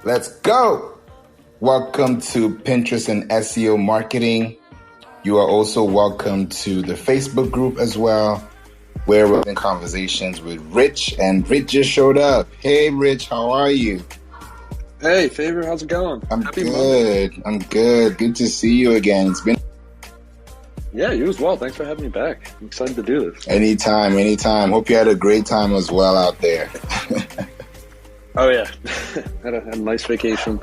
Let's go. Welcome to Pinterest and SEO marketing. You are also welcome to the Facebook group as well, where we're in conversations with Rich, and Rich just showed up. Hey, Rich, how are you? Hey, Favor, how's it going? Happy good. Monday. I'm good. Good to see you again. It's been... Yeah, you as well. Thanks for having me back. I'm excited to do this. Anytime. Hope you had a great time as well out there. Oh, yeah. Had a nice vacation.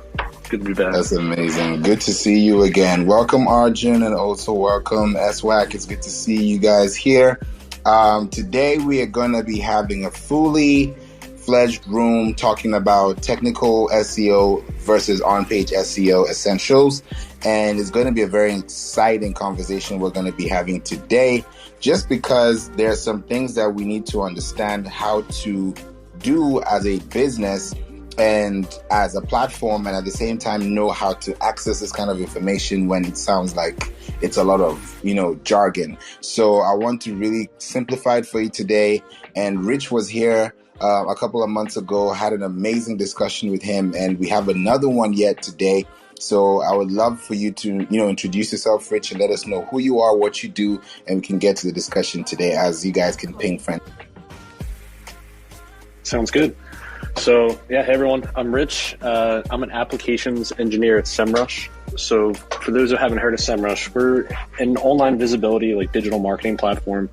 Good to be back. That's amazing. Good to see you again. Welcome, Arjun, and also welcome, SWAC. It's good to see you guys here. Today, we are going to be having a fully fledged room talking about technical SEO versus on-page SEO essentials. And it's going to be a very exciting conversation we're going to be having today, just because there are some things that we need to understand how to do as a business and as a platform, and at the same time know how to access this kind of information when it sounds like it's a lot of, jargon. So I want to really simplify it for you today. And Rich was here a couple of months ago, had an amazing discussion with him, and we have another one yet today. So I would love for you to, introduce yourself, Rich, and let us know who you are, what you do, and we can get to the discussion today as you guys can ping friends. Sounds good. So, hey everyone, I'm Rich. I'm an applications engineer at SEMrush. So for those who haven't heard of SEMrush, we're an online visibility, digital marketing platform.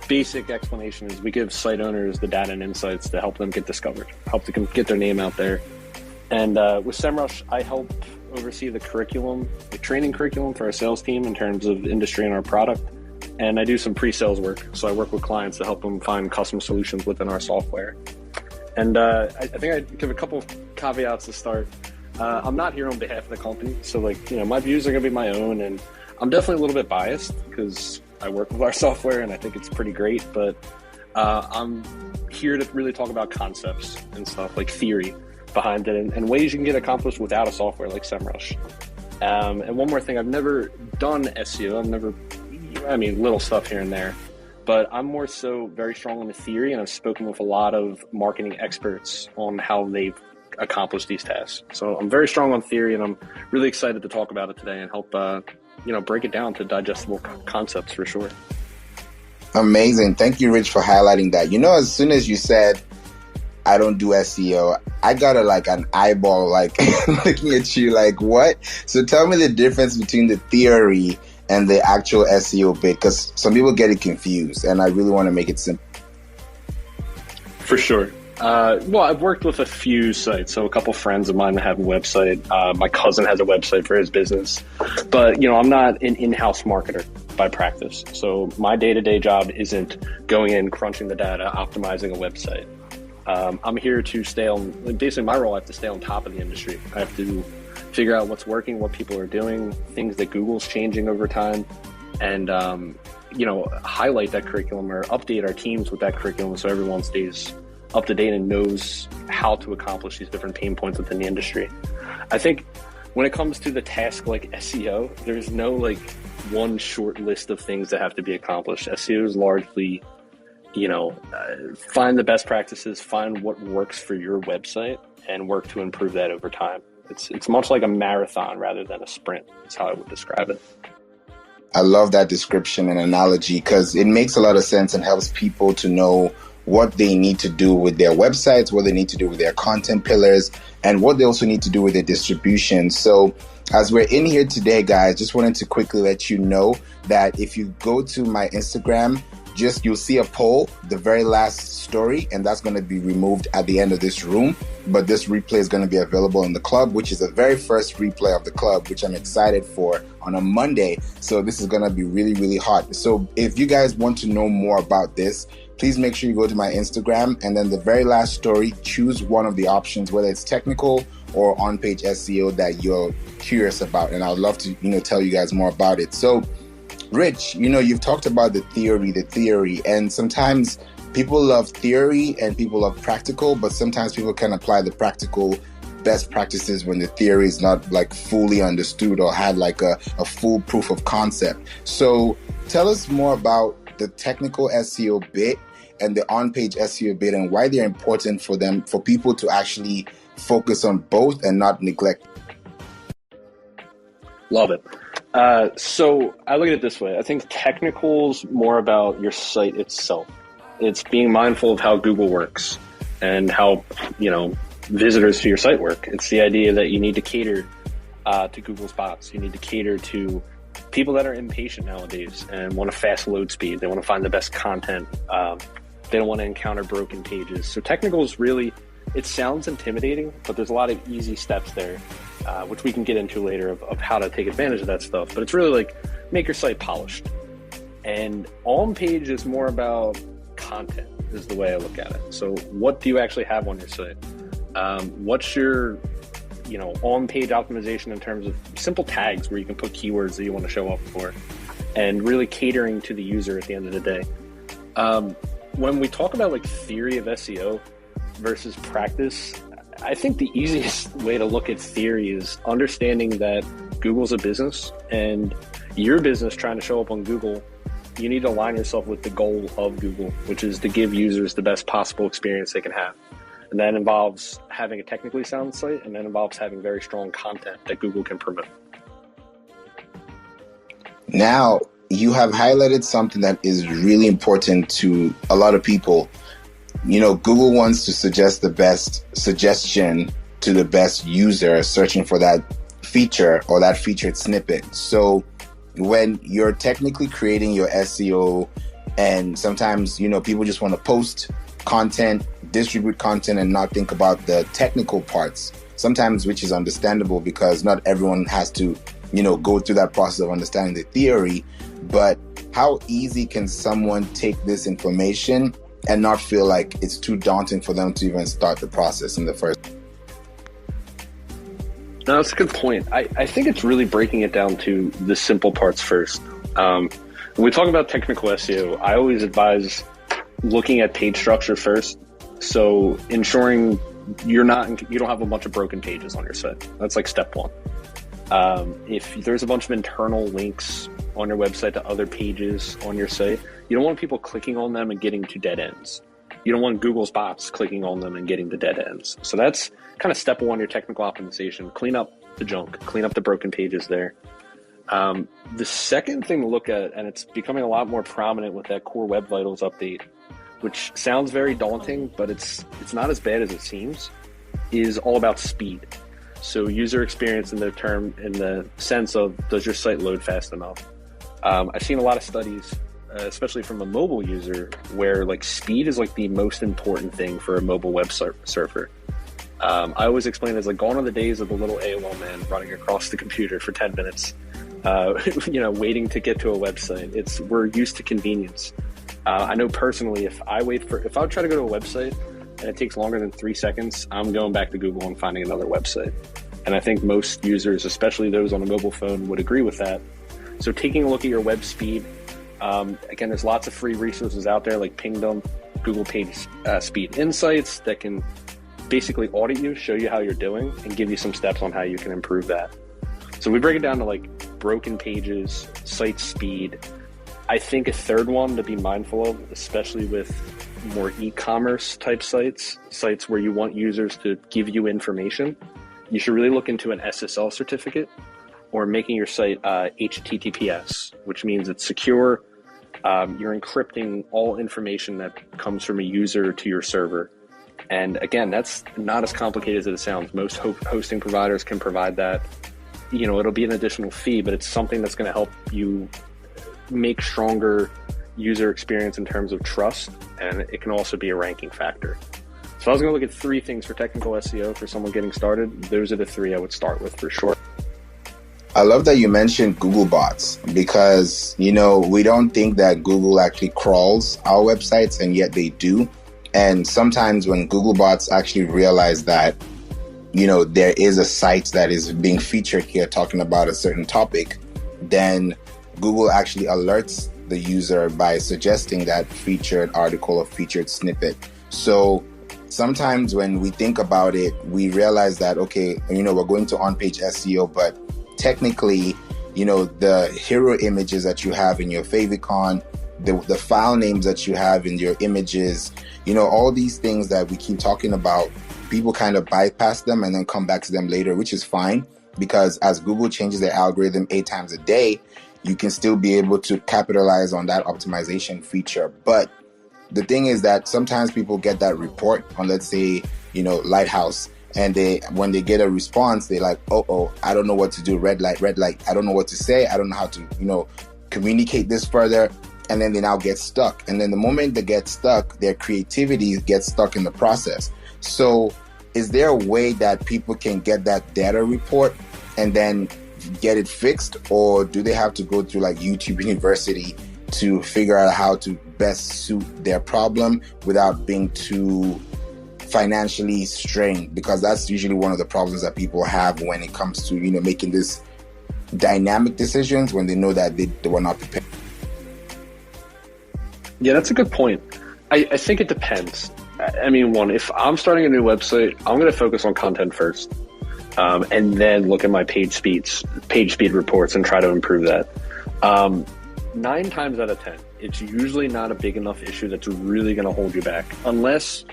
Basic explanation is we give site owners the data and insights to help them get discovered, help them get their name out there. And with SEMrush, I help oversee the curriculum, the training curriculum for our sales team in terms of industry and our product. And I do some pre-sales work. So I work with clients to help them find custom solutions within our software. And I think I'd give a couple of caveats to start. I'm not here on behalf of the company. So my views are going to be my own. And I'm definitely a little bit biased because I work with our software and I think it's pretty great. But I'm here to really talk about concepts and stuff, like theory behind it and ways you can get accomplished without a software like SEMrush. And one more thing, I've never done SEO. Little stuff here and there, but I'm more so very strong on the theory, and I've spoken with a lot of marketing experts on how they've accomplished these tasks. So I'm very strong on theory, and I'm really excited to talk about it today and help, break it down to digestible concepts for sure. Amazing. Thank you, Rich, for highlighting that. As soon as you said, I don't do SEO, I got an eyeball, looking at you like, what? So tell me the difference between the theory and the actual SEO bit, because some people get it confused, and I really want to make it simple. For sure. I've worked with a few sites, so a couple friends of mine have a website. My cousin has a website for his business, but I'm not an in-house marketer by practice. So my day-to-day job isn't going in, crunching the data, optimizing a website. I'm here to stay on, basically my role, I have to stay on top of the industry. I have to figure out what's working, what people are doing, things that Google's changing over time, and, highlight that curriculum or update our teams with that curriculum so everyone stays up to date and knows how to accomplish these different pain points within the industry. I think when it comes to the task like SEO, there's no one short list of things that have to be accomplished. SEO is largely, find the best practices, find what works for your website, and work to improve that over time. It's much like a marathon rather than a sprint. That's how I would describe it. I love that description and analogy because it makes a lot of sense and helps people to know what they need to do with their websites, what they need to do with their content pillars, and what they also need to do with their distribution. So as we're in here today, guys, just wanted to quickly let you know that if you go to my Instagram, you'll see a poll, the very last story, and that's going to be removed at the end of this room. But this replay is going to be available in the club, which is the very first replay of the club, which I'm excited for on a Monday. So this is going to be really, really hot. So if you guys want to know more about this, please make sure you go to my Instagram, and then the very last story, choose one of the options, whether it's technical or on-page SEO that you're curious about. And I'd love to, tell you guys more about it. So Rich, you've talked about the theory, and sometimes people love theory and people love practical, but sometimes people can apply the practical best practices when the theory is not fully understood or had a full proof of concept. So tell us more about the technical SEO bit and the on-page SEO bit and why they're important for people to actually focus on both and not neglect. Love it. So I look at it this way. I think technical's more about your site itself. It's being mindful of how Google works and how, visitors to your site work. It's the idea that you need to cater to Google's bots. You need to cater to people that are impatient nowadays and want a fast load speed. They want to find the best content. They don't want to encounter broken pages. So technical is really, it sounds intimidating, but there's a lot of easy steps there, which we can get into later of how to take advantage of that stuff. But it's really like make your site polished. And on-page is more about content is the way I look at it. So what do you actually have on your site? What's your on-page optimization in terms of simple tags where you can put keywords that you want to show up for, and really catering to the user at the end of the day. When we talk about like theory of SEO versus practice, I think the easiest way to look at theory is understanding that Google's a business and your business trying to show up on Google. You need to align yourself with the goal of Google, which is to give users the best possible experience they can have. And that involves having a technically sound site, and that involves having very strong content that Google can promote. Now, you have highlighted something that is really important to a lot of people. Google wants to suggest the best suggestion to the best user searching for that feature or that featured snippet. So when you're technically creating your SEO, and sometimes, people just want to post content, distribute content, and not think about the technical parts, sometimes, which is understandable because not everyone has to, go through that process of understanding the theory. But how easy can someone take this information and not feel like it's too daunting for them to even start the process in the first? No, that's a good point. I think it's really breaking it down to the simple parts first. When we talk about technical SEO, I always advise looking at page structure first. So ensuring you don't have a bunch of broken pages on your site. That's like step one. If there's a bunch of internal links on your website to other pages on your site, you don't want people clicking on them and getting to dead ends. You don't want Google's bots clicking on them and getting to dead ends. So that's kind of step one, your technical optimization. Clean up the junk, clean up the broken pages there. The second thing to look at, and it's becoming a lot more prominent with that Core Web Vitals update, which sounds very daunting, but it's not as bad as it seems, is all about speed. So user experience in the sense of, does your site load fast enough? I've seen a lot of studies, especially from a mobile user, where like speed is like the most important thing for a mobile web surfer. I always explain it as like gone are the days of the little AOL man running across the computer for 10 minutes, waiting to get to a website. We're used to convenience. I know personally, if I would try to go to a website and it takes longer than 3 seconds, I'm going back to Google and finding another website. And I think most users, especially those on a mobile phone, would agree with that. So taking a look at your web speed, again, there's lots of free resources out there like Pingdom, Google Page Speed Insights that can basically audit you, show you how you're doing, and give you some steps on how you can improve that. So we break it down to like broken pages, site speed. I think a third one to be mindful of, especially with more e-commerce type sites where you want users to give you information, you should really look into an SSL certificate or making your site HTTPS, which means it's secure. You're encrypting all information that comes from a user to your server. And again, that's not as complicated as it sounds. Most hosting providers can provide that. It'll be an additional fee, but it's something that's going to help you make stronger user experience in terms of trust, and it can also be a ranking factor. So I was going to look at 3 things for technical SEO for someone getting started. Those are the 3 I would start with for sure. I love that you mentioned Google bots because, we don't think that Google actually crawls our websites, and yet they do. And sometimes when Google bots actually realize that, there is a site that is being featured here talking about a certain topic, then Google actually alerts the user by suggesting that featured article or featured snippet. So sometimes when we think about it, we realize that, okay, we're going to on-page SEO, but technically, the hero images that you have in your favicon, the file names that you have in your images, all these things that we keep talking about, people kind of bypass them and then come back to them later, which is fine, because as Google changes their algorithm 8 times a day, you can still be able to capitalize on that optimization feature. But the thing is that sometimes people get that report on, let's say, Lighthouse, and when they get a response, they're like, oh, I don't know what to do. Red light. I don't know what to say. I don't know how to, communicate this further. And then they now get stuck. And then the moment they get stuck, their creativity gets stuck in the process. So is there a way that people can get that data report and then get it fixed? Or do they have to go through like YouTube University to figure out how to best suit their problem without being too financially strained? Because that's usually one of the problems that people have when it comes to, making this dynamic decisions when they know that they were not prepared. Yeah, that's a good point. I think it depends. I mean, one, if I'm starting a new website, I'm going to focus on content first, and then look at my page speed reports and try to improve that. 9 times out of 10, it's usually not a big enough issue that's really going to hold you back, unless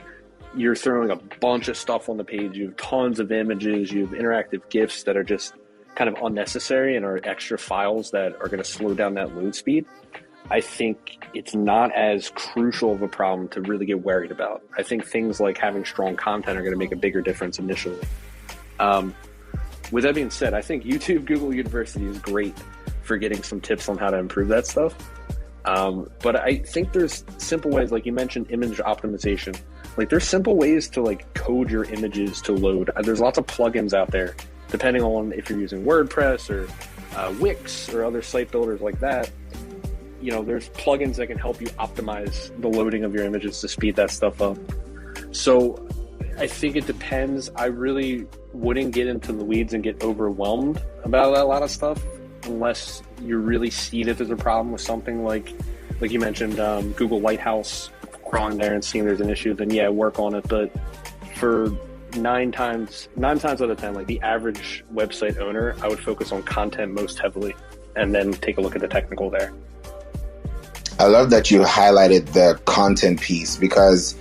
you're throwing a bunch of stuff on the page. You have tons of images, you have interactive GIFs that are just kind of unnecessary and are extra files that are going to slow down that load speed. I think it's not as crucial of a problem to really get worried about. I think things like having strong content are going to make a bigger difference initially. With that being said, I think YouTube Google University is great for getting some tips on how to improve that stuff. But I think there's simple ways, like you mentioned, image optimization. Like there's simple ways to like code your images to load. There's lots of plugins out there, depending on if you're using WordPress or Wix or other site builders like that. There's plugins that can help you optimize the loading of your images to speed that stuff up. So I think it depends. I really wouldn't get into the weeds and get overwhelmed about a lot of stuff unless you really see that there's a problem with something like you mentioned, Google Lighthouse, crawling there and seeing there's an issue, then yeah, work on it. But for 9 times out of 10, like the average website owner, I would focus on content most heavily and then take a look at the technical there. I love that you highlighted the content piece, because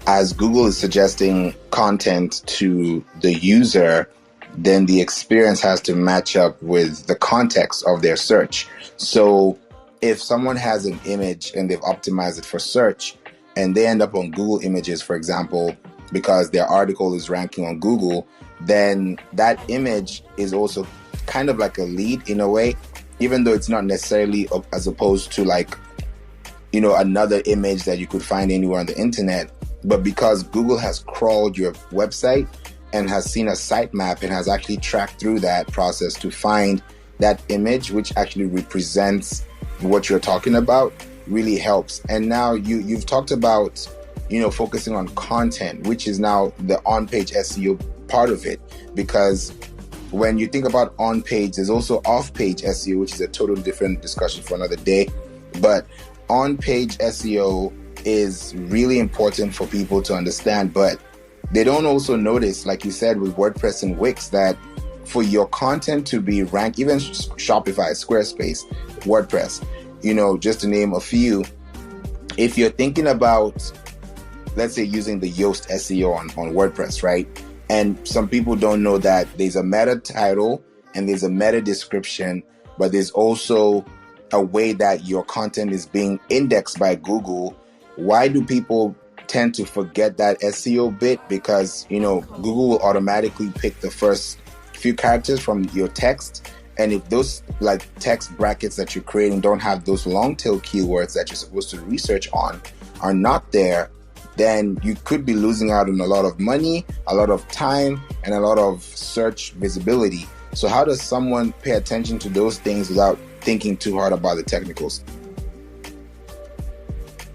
as Google is suggesting content to the user, then the experience has to match up with the context of their search. So if someone has an image and they've optimized it for search and they end up on Google Images, for example, because their article is ranking on Google, then that image is also kind of like a lead in a way, even though it's not necessarily as opposed to like, another image that you could find anywhere on the internet. But because Google has crawled your website and has seen a sitemap and has actually tracked through that process to find that image, which actually represents what you're talking about, really helps. And now you've talked about, focusing on content, which is now the on-page SEO part of it. Because when you think about on-page, there's also off-page SEO, which is a totally different discussion for another day. But on-page SEO is really important for people to understand, but they don't also notice, like you said, with WordPress and Wix, that for your content to be ranked, even Shopify, Squarespace, WordPress, just to name a few, if you're thinking about, let's say, using the Yoast SEO on WordPress, right? And some people don't know that there's a meta title and there's a meta description, but there's also a way that your content is being indexed by Google. Why do people tend to forget that SEO bit? Because, Google will automatically pick the first few characters from your text. And if those like text brackets that you're creating don't have those long tail keywords that you're supposed to research on are not there, then you could be losing out on a lot of money, a lot of time, and a lot of search visibility. So how does someone pay attention to those things without thinking too hard about the technicals?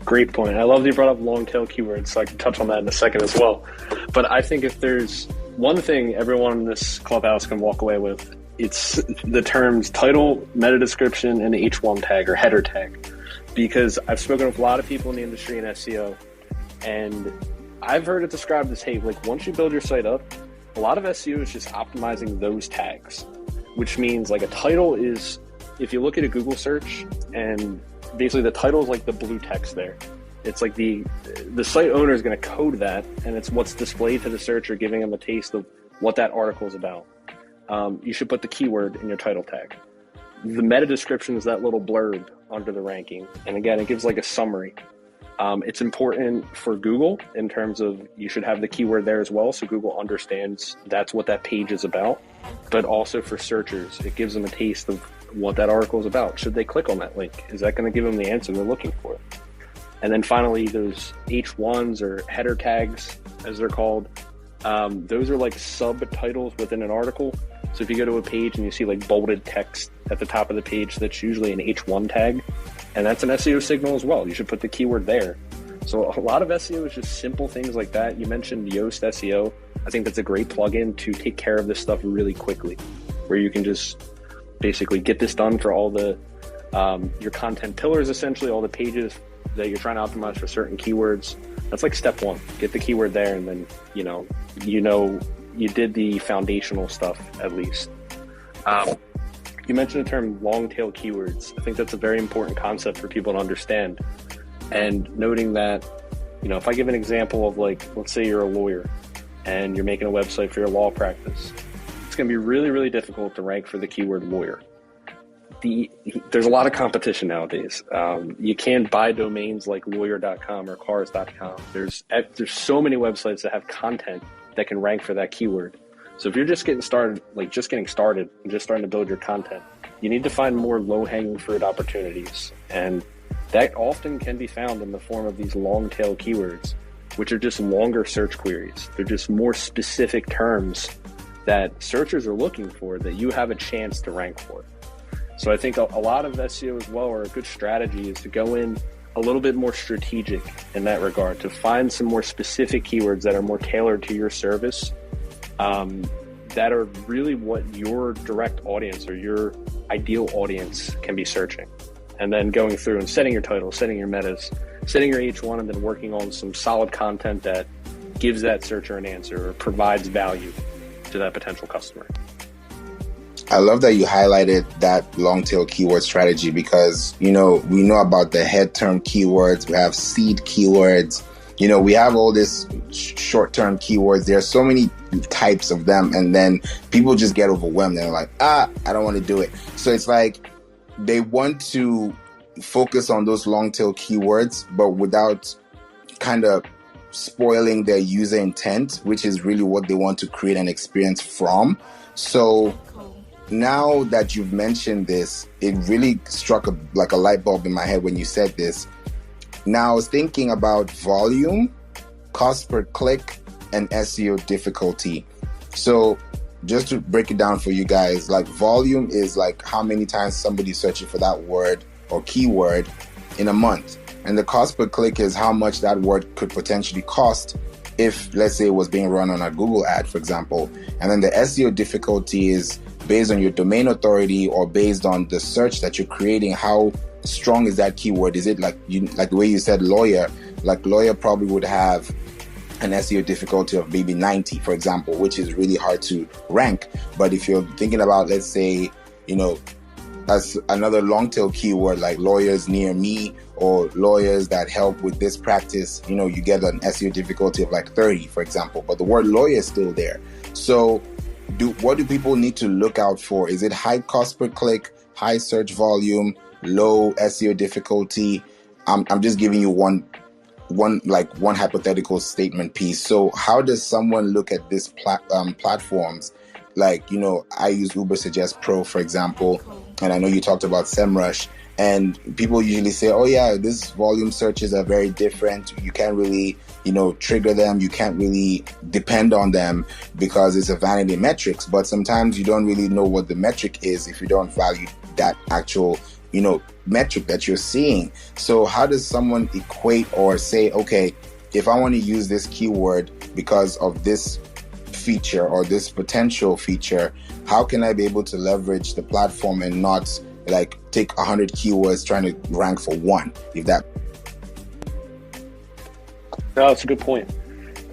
Great point. I love that you brought up long tail keywords, so I can touch on that in a second as well. But I think if there's one thing everyone in this Clubhouse can walk away with, it's the terms title, meta description, and H1 tag or header tag. Because I've spoken with a lot of people in the industry in SEO, and I've heard it described as, hey, like once you build your site up, a lot of SEO is just optimizing those tags, which means like a title is, if you look at a Google search and basically the title is like the blue text there. It's like the site owner is going to code that, and it's what's displayed to the searcher, giving them a taste of what that article is about. You should put the keyword in your title tag. The meta description is that little blurb under the ranking. And again, it gives like a summary. It's important for Google in terms of you should have the keyword there as well, so Google understands that's what that page is about. But also for searchers, it gives them a taste of what that article is about. Should they click on that link? Is that going to give them the answer they're looking for? And then finally, those H1s or header tags, as they're called, those are like subtitles within an article. So if you go to a page and you see like bolded text at the top of the page, that's usually an H1 tag. And that's an SEO signal as well. You should put the keyword there. So a lot of SEO is just simple things like that. You mentioned Yoast SEO. I think that's a great plugin to take care of this stuff really quickly, where you can just basically get this done for all the your content pillars, essentially all the pages that you're trying to optimize for certain keywords. That's like step one. Get the keyword there, and then you did the foundational stuff at least. You mentioned the term long tail keywords. I think that's a very important concept for people to understand. And noting that, if I give an example of like, let's say you're a lawyer and you're making a website for your law practice, it's going to be really, really difficult to rank for the keyword lawyer. There's a lot of competition nowadays. You can't buy domains like lawyer.com or cars.com. There's so many websites that have content that can rank for that keyword. So if you're just getting started and just starting to build your content, you need to find more low-hanging fruit opportunities. And that often can be found in the form of these long tail keywords, which are just longer search queries. They're just more specific terms that searchers are looking for that you have a chance to rank for. So I think a lot of SEO as well, or a good strategy, is to go in a little bit more strategic in that regard, to find some more specific keywords that are more tailored to your service, that are really what your direct audience or your ideal audience can be searching. And then going through and setting your title, setting your metas, setting your H1, and then working on some solid content that gives that searcher an answer or provides value to that potential customer. I love that you highlighted that long tail keyword strategy, because, we know about the head term keywords. We have seed keywords. We have all this short term keywords. There are so many types of them. And then people just get overwhelmed. They're like, I don't want to do it. So it's like they want to focus on those long tail keywords, but without kind of spoiling their user intent, which is really what they want to create an experience from. So now that you've mentioned this, it really struck like a light bulb in my head when you said this. Now I was thinking about volume, cost per click, and SEO difficulty. So just to break it down for you guys, like volume is like how many times somebody's searching for that word or keyword in a month. And the cost per click is how much that word could potentially cost if, let's say, it was being run on a Google ad, for example. And then the SEO difficulty is based on your domain authority or based on the search that you're creating. How strong is that keyword? Is it like the way you said lawyer? Like lawyer probably would have an SEO difficulty of maybe 90, for example, which is really hard to rank. But if you're thinking about, let's say, as another long tail keyword like lawyers near me or lawyers that help with this practice, you get an SEO difficulty of like 30, for example, but the word lawyer is still there. So what do people need to look out for? Is it high cost per click, high search volume, low SEO difficulty? I'm just giving you one hypothetical statement piece. So how does someone look at this platforms? Like, I use Uber Suggest Pro, for example, and I know you talked about SEMrush, and people usually say, oh yeah, this volume searches are very different. You can't really, trigger them. You can't really depend on them because it's a vanity metrics. But sometimes you don't really know what the metric is if you don't value that actual, metric that you're seeing. So how does someone equate or say, okay, if I want to use this keyword because of this feature or this potential feature, how can I be able to leverage the platform and not like take 100 keywords trying to rank for one? If that. No, that's a good point.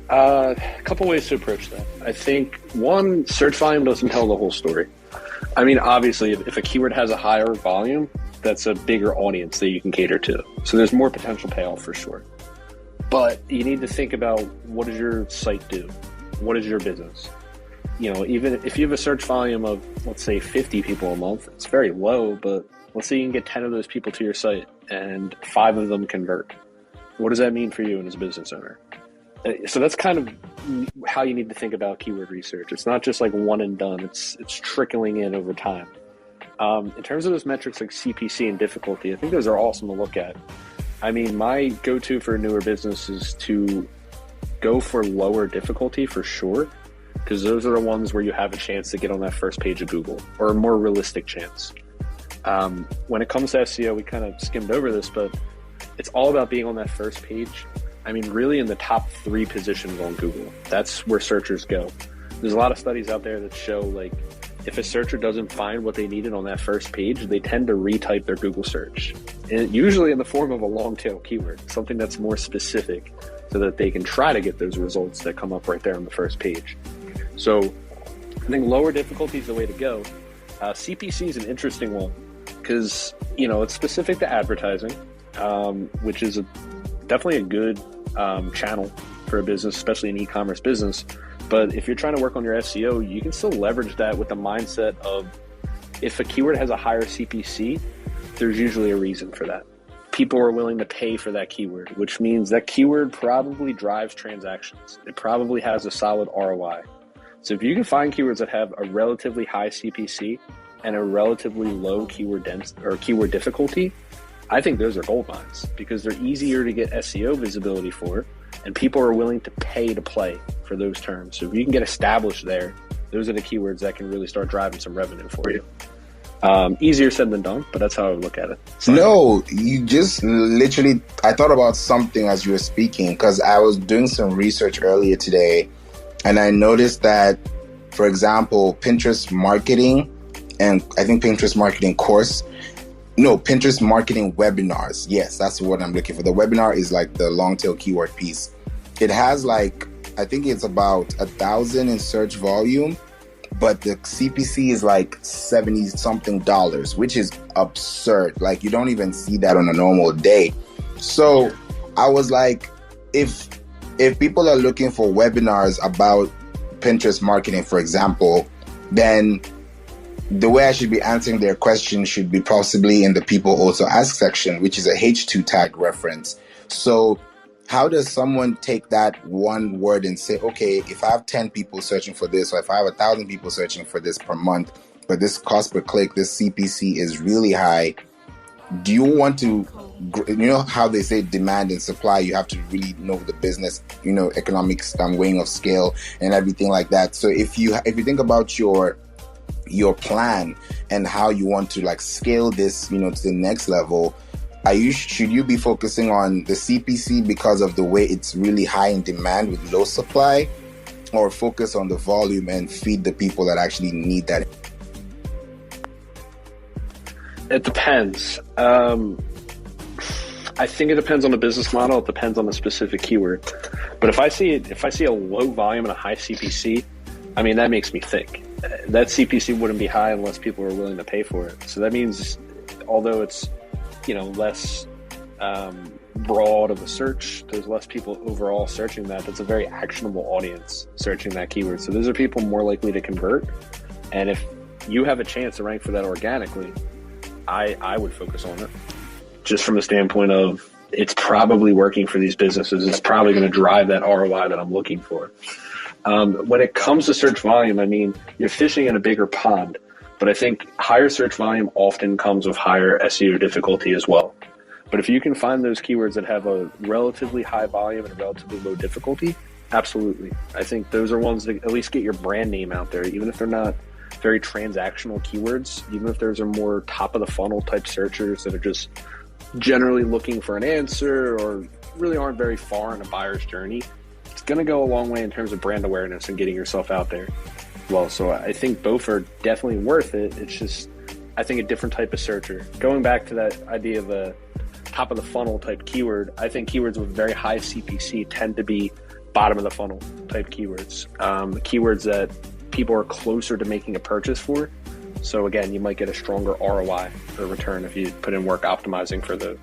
A couple ways to approach that. I think one, search volume doesn't tell the whole story. I mean, obviously, if a keyword has a higher volume, that's a bigger audience that you can cater to. So there's more potential payoff for sure. But you need to think about, what does your site do? What is your business? Even if you have a search volume of, let's say, 50 people a month, it's very low, but let's say you can get 10 of those people to your site and 5 of them convert. What does that mean for you as a business owner? So that's kind of how you need to think about keyword research. It's not just like one and done. It's trickling in over time. In terms of those metrics like CPC and difficulty, I think those are awesome to look at. I mean, my go-to for a newer business is to go for lower difficulty for sure, because those are the ones where you have a chance to get on that first page of Google, or a more realistic chance. When it comes to SEO, we kind of skimmed over this, but it's all about being on that first page. I mean, really in the top 3 positions on Google. That's where searchers go. There's a lot of studies out there that show, like, if a searcher doesn't find what they needed on that first page, they tend to retype their Google search. And usually in the form of a long tail keyword, something that's more specific, so that they can try to get those results that come up right there on the first page. So I think lower difficulty is the way to go. CPC is an interesting one because, it's specific to advertising, which is definitely a good channel for a business, especially an e-commerce business. But if you're trying to work on your SEO, you can still leverage that with the mindset of, if a keyword has a higher CPC, there's usually a reason for that. People are willing to pay for that keyword, which means that keyword probably drives transactions. It probably has a solid ROI. So if you can find keywords that have a relatively high CPC and a relatively low keyword keyword difficulty, I think those are gold mines, because they're easier to get SEO visibility for, and people are willing to pay to play for those terms. So if you can get established there, those are the keywords that can really start driving some revenue for you. Easier said than done, but that's how I would look at it. No, you just literally, I thought about something as you were speaking, because I was doing some research earlier today, and I noticed that, for example, Pinterest marketing, and I think Pinterest marketing Pinterest marketing webinars. Yes, that's what I'm looking for. The webinar is like the long tail keyword piece. It has I think it's about 1,000 in search volume, but the CPC is like $70 something, which is absurd. Like, you don't even see that on a normal day. So I was like, if people are looking for webinars about Pinterest marketing, for example, then the way I should be answering their question should be possibly in the people also ask section, which is a H2 tag reference. So how does someone take that one word and say, okay, if I have 10 people searching for this, or if I have 1,000 people searching for this per month, but this cost per click, this CPC is really high, do you want to, how they say demand and supply, you have to really know the business, economics, weighing of scale and everything like that. So if you think about your plan and how you want to scale this, to the next level, should you be focusing on the CPC because of the way it's really high in demand with low supply, or focus on the volume and feed the people that actually need that? It depends. I think it depends on the business model. It depends on the specific keyword. But if I see a low volume and a high CPC, that makes me think. That CPC wouldn't be high unless people are willing to pay for it. So that means, although it's less broad of a search, there's less people overall searching that. That's a very actionable audience searching that keyword. So those are people more likely to convert. And if you have a chance to rank for that organically, I would focus on it, just from the standpoint of, it's probably working for these businesses. It's probably going to drive that ROI that I'm looking for. When it comes to search volume, you're fishing in a bigger pond, but I think higher search volume often comes with higher SEO difficulty as well. But if you can find those keywords that have a relatively high volume and a relatively low difficulty, absolutely. I think those are ones that at least get your brand name out there, even if they're not very transactional keywords, even if those are more top of the funnel type searchers that are just generally looking for an answer or really aren't very far in a buyer's journey. It's going to go a long way in terms of brand awareness and getting yourself out there. Well, so I think both are definitely worth it. It's just, I think, a different type of searcher. Going back to that idea of a top of the funnel type keyword, I think keywords with very high CPC tend to be bottom of the funnel type keywords. Keywords that people are closer to making a purchase for. So again, you might get a stronger ROI or return if you put in work optimizing for the.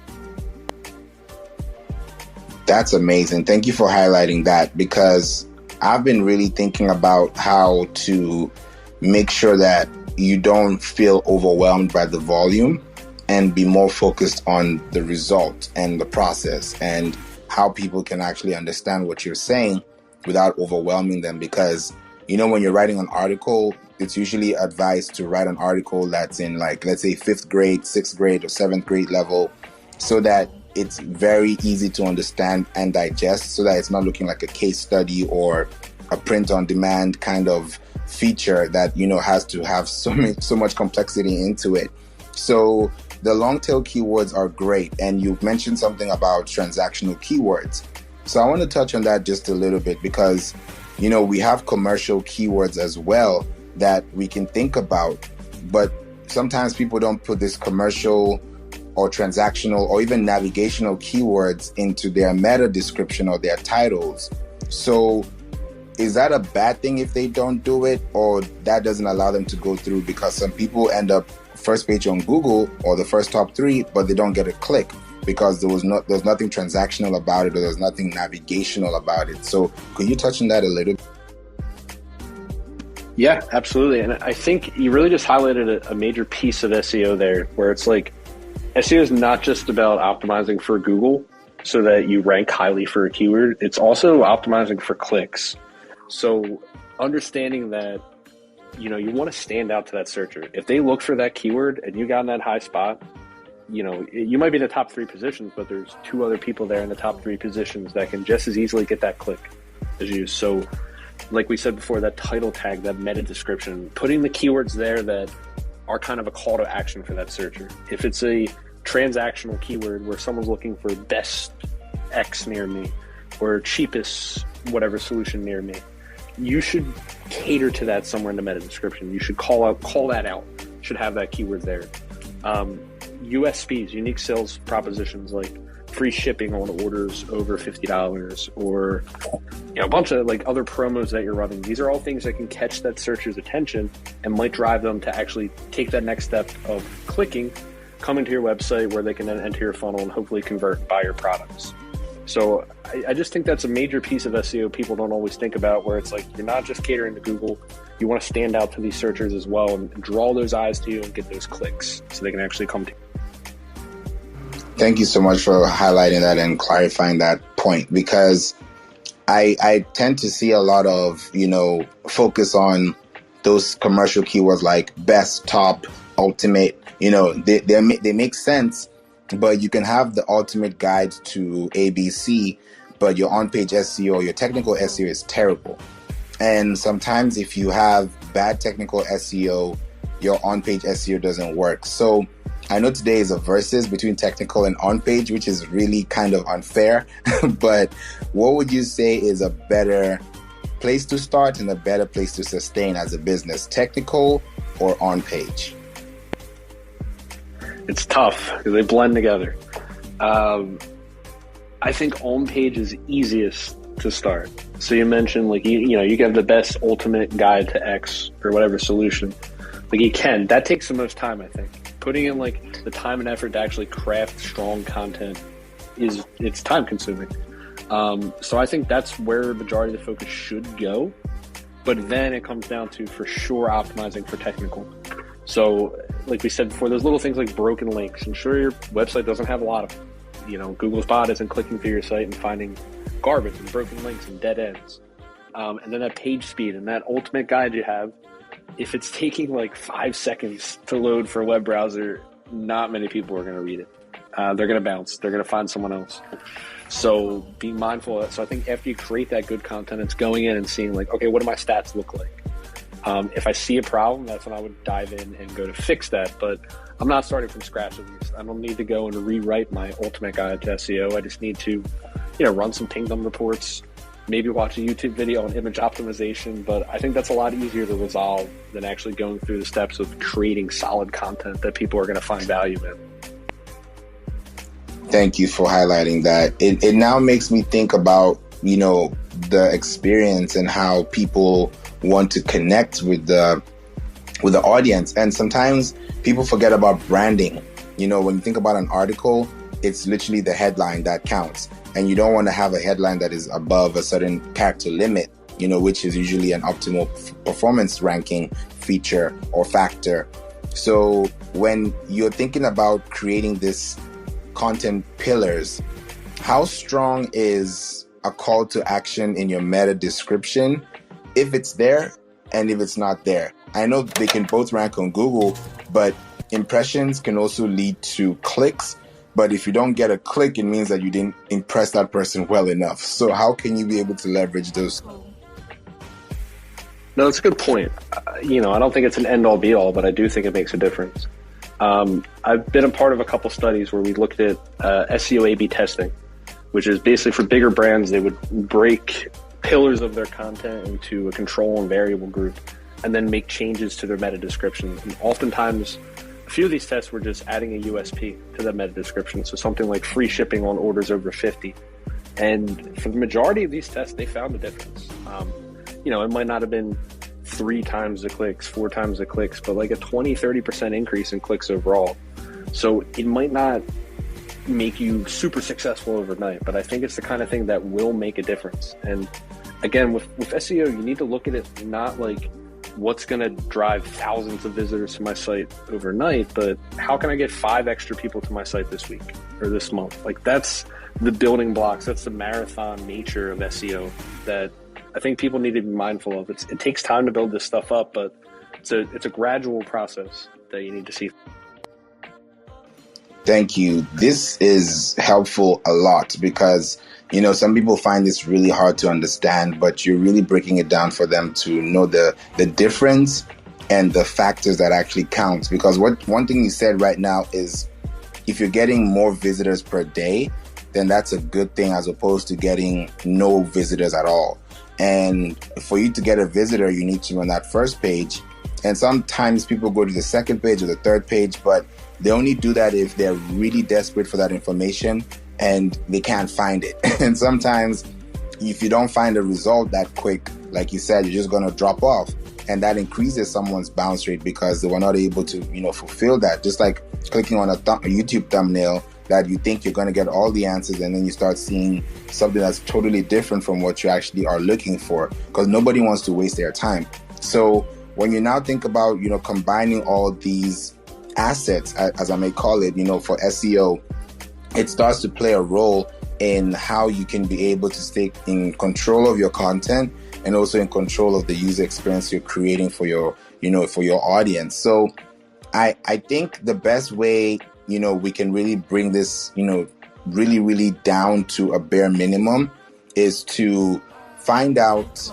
That's amazing. Thank you for highlighting that, because I've been really thinking about how to make sure that you don't feel overwhelmed by the volume and be more focused on the result and the process and how people can actually understand what you're saying without overwhelming them. Because, when you're writing an article, it's usually advised to write an article that's in, like, let's say 5th grade, 6th grade, or 7th grade level, so that it's very easy to understand and digest, so that it's not looking like a case study or a print on demand kind of feature that, has to have so much complexity into it. So the long tail keywords are great. And you mentioned something about transactional keywords. So I want to touch on that just a little bit, because, we have commercial keywords as well that we can think about, but sometimes people don't put this commercial or transactional or even navigational keywords into their meta description or their titles. So is that a bad thing if they don't do it, or that doesn't allow them to go through? Because some people end up first page on Google or the first top 3, but they don't get a click because there's nothing transactional about it, or there's nothing navigational about it. So could you touch on that a little? Yeah, absolutely. And I think you really just highlighted a major piece of SEO there, where it's like SEO is not just about optimizing for Google so that you rank highly for a keyword. It's also optimizing for clicks. So understanding that, you want to stand out to that searcher. If they look for that keyword and you got in that high spot, you might be in the top 3 positions, but there's 2 other people there in the top 3 positions that can just as easily get that click as you. So like we said before, that title tag, that meta description, putting the keywords there that are kind of a call to action for that searcher. If it's a transactional keyword where someone's looking for best X near me or cheapest whatever solution near me, you should cater to that somewhere in the meta description. You should call that out. Should have that keyword there. USPs, unique sales propositions, like free shipping on orders over $50, or a bunch of like other promos that you're running. These are all things that can catch that searcher's attention and might drive them to actually take that next step of clicking, coming to your website where they can then enter your funnel and hopefully convert and buy your products. So I just think that's a major piece of SEO people don't always think about, where it's like you're not just catering to Google. You want to stand out to these searchers as well and draw those eyes to you and get those clicks so they can actually come to you. Thank you so much for highlighting that and clarifying that point, because I tend to see a lot of, focus on those commercial keywords like best, top, ultimate. They make sense, but you can have the ultimate guide to ABC, but your on-page SEO, your technical SEO is terrible. And sometimes if you have bad technical SEO, your on-page SEO doesn't work. So I know today is a versus between technical and on-page, which is really kind of unfair. But what would you say is a better place to start and a better place to sustain as a business, technical or on-page? It's tough because they blend together. I think on-page is easiest to start. So you mentioned you have the best ultimate guide to X or whatever solution. That takes the most time, I think. Putting in the time and effort to actually craft strong content it's time consuming. So I think that's where the majority of the focus should go. But then it comes down to, for sure, optimizing for technical. So like we said before, those little things like broken links. Ensure your website doesn't have a lot of them. Google's bot isn't clicking through your site and finding garbage and broken links and dead ends. And then that page speed and that ultimate guide you have, if it's taking 5 seconds to load for a web browser, not many people are going to read it. They're going to bounce. They're going to find someone else. So be mindful of that. So I think after you create that good content, it's going in and seeing okay, what do my stats look like? If I see a problem, that's when I would dive in and go to fix that. But I'm not starting from scratch at least. I don't need to go and rewrite my ultimate guide to SEO. I just need to, run some pingdom reports, maybe watch a YouTube video on image optimization. But I think that's a lot easier to resolve than actually going through the steps of creating solid content that people are going to find value in. Thank you for highlighting that. It now makes me think about, the experience and how people want to connect with the with the audience. And sometimes people forget about branding. You know, when you think about an article, it's literally the headline that counts. And you don't want to have a headline that is above a certain character limit, you know, which is usually an optimal performance ranking feature or factor. So when you're thinking about creating this content pillars, how strong is a call to action in your meta description, if it's there and if it's not there? I know they can both rank on Google, but impressions can also lead to clicks. But if you don't get a click, it means that you didn't impress that person well enough. So how can you be able to leverage those? No, that's a good point. I don't think it's an end all be all, but I do think it makes a difference. I've been a part of a couple studies where we looked at SEO A/B testing, which is basically for bigger brands. They would break pillars of their content into a control and variable group and then make changes to their meta description. And oftentimes, a few of these tests were just adding a USP to the meta description. So something like free shipping on orders over 50. And for the majority of these tests, they found a difference. It might not have been 3 times the clicks, 4 times the clicks, but like a 20-30% increase in clicks overall. So it might not make you super successful overnight, but I think it's the kind of thing that will make a difference. And again, with SEO, you need to look at it not like what's going to drive thousands of visitors to my site overnight, but how can I get 5 extra people to my site this week or this month? Like, that's the building blocks. That's the marathon nature of SEO that I think people need to be mindful of. It takes time to build this stuff up, but it's a gradual process that you need to see. Thank you. This is helpful a lot because, some people find this really hard to understand, but you're really breaking it down for them to know the difference and the factors that actually count. Because one thing you said right now is if you're getting more visitors per day, then that's a good thing as opposed to getting no visitors at all. And for you to get a visitor, you need to be on that first page. And sometimes people go to the second page or the third page, but they only do that if they're really desperate for that information and they can't find it. And sometimes if you don't find a result that quick, like you said, you're just going to drop off. And that increases someone's bounce rate because they were not able to, fulfill that. Just like clicking on a YouTube thumbnail that you think you're going to get all the answers, and then you start seeing something that's totally different from what you actually are looking for, because nobody wants to waste their time. So when you now think about, combining all these assets, as I may call it, for SEO, it starts to play a role in how you can be able to stay in control of your content and also in control of the user experience you're creating for your, for your audience. So I think the best way, we can really bring this, really, really down to a bare minimum is to find out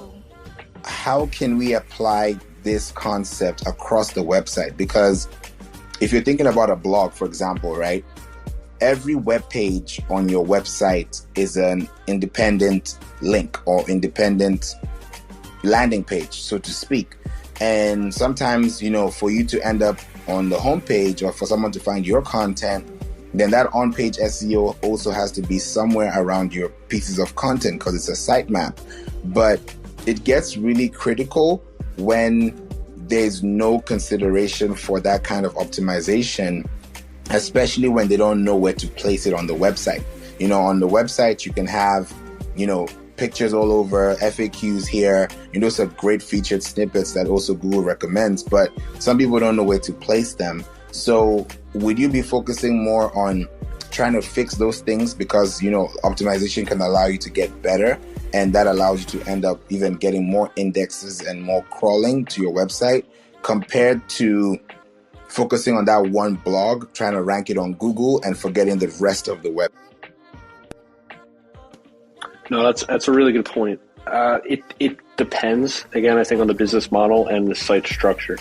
how can we apply this concept across the website. Because if you're thinking about a blog, for example, right? Every web page on your website is an independent link or independent landing page, so to speak. And sometimes, for you to end up on the homepage or for someone to find your content, then that on-page SEO also has to be somewhere around your pieces of content because it's a sitemap. But it gets really critical when there's no consideration for that kind of optimization, especially when they don't know where to place it on the website. On the website, you can have, pictures all over, FAQs here, some great featured snippets that also Google recommends, but some people don't know where to place them. So would you be focusing more on trying to fix those things because, optimization can allow you to get better, and that allows you to end up even getting more indexes and more crawling to your website compared to focusing on that one blog, trying to rank it on Google and forgetting the rest of the web? No, that's a really good point. It depends, again, I think on the business model and the site structure.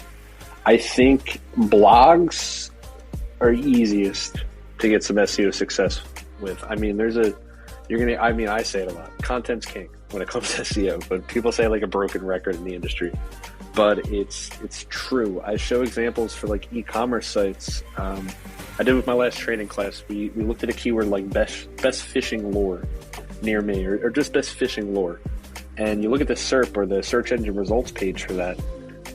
I think blogs are easiest to get some SEO success with. I say it a lot. Content's king when it comes to SEO, but people say like a broken record in the industry. But it's true. I show examples for like e-commerce sites. I did with my last training class. We looked at a keyword like best fishing lure near me, or just best fishing lure. And you look at the SERP or the search engine results page for that.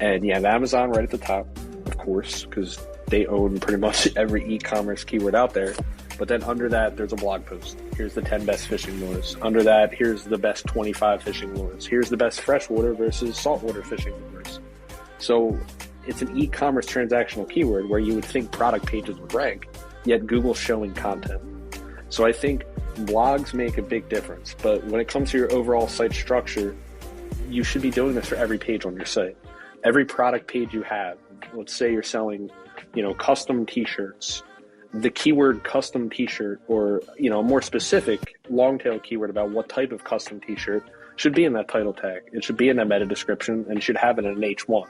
And you have Amazon right at the top, of course, because they own pretty much every e-commerce keyword out there. But then under that, there's a blog post. Here's the 10 best fishing lures. Under that, here's the best 25 fishing lures. Here's the best freshwater versus saltwater fishing lures. So it's an e-commerce transactional keyword where you would think product pages would rank, yet Google's showing content. So I think blogs make a big difference. But when it comes to your overall site structure, you should be doing this for every page on your site. Every product page you have, let's say you're selling, custom t-shirts, the keyword custom t-shirt, or, a more specific long tail keyword about what type of custom t-shirt should be in that title tag. It should be in that meta description and should have it in an H1.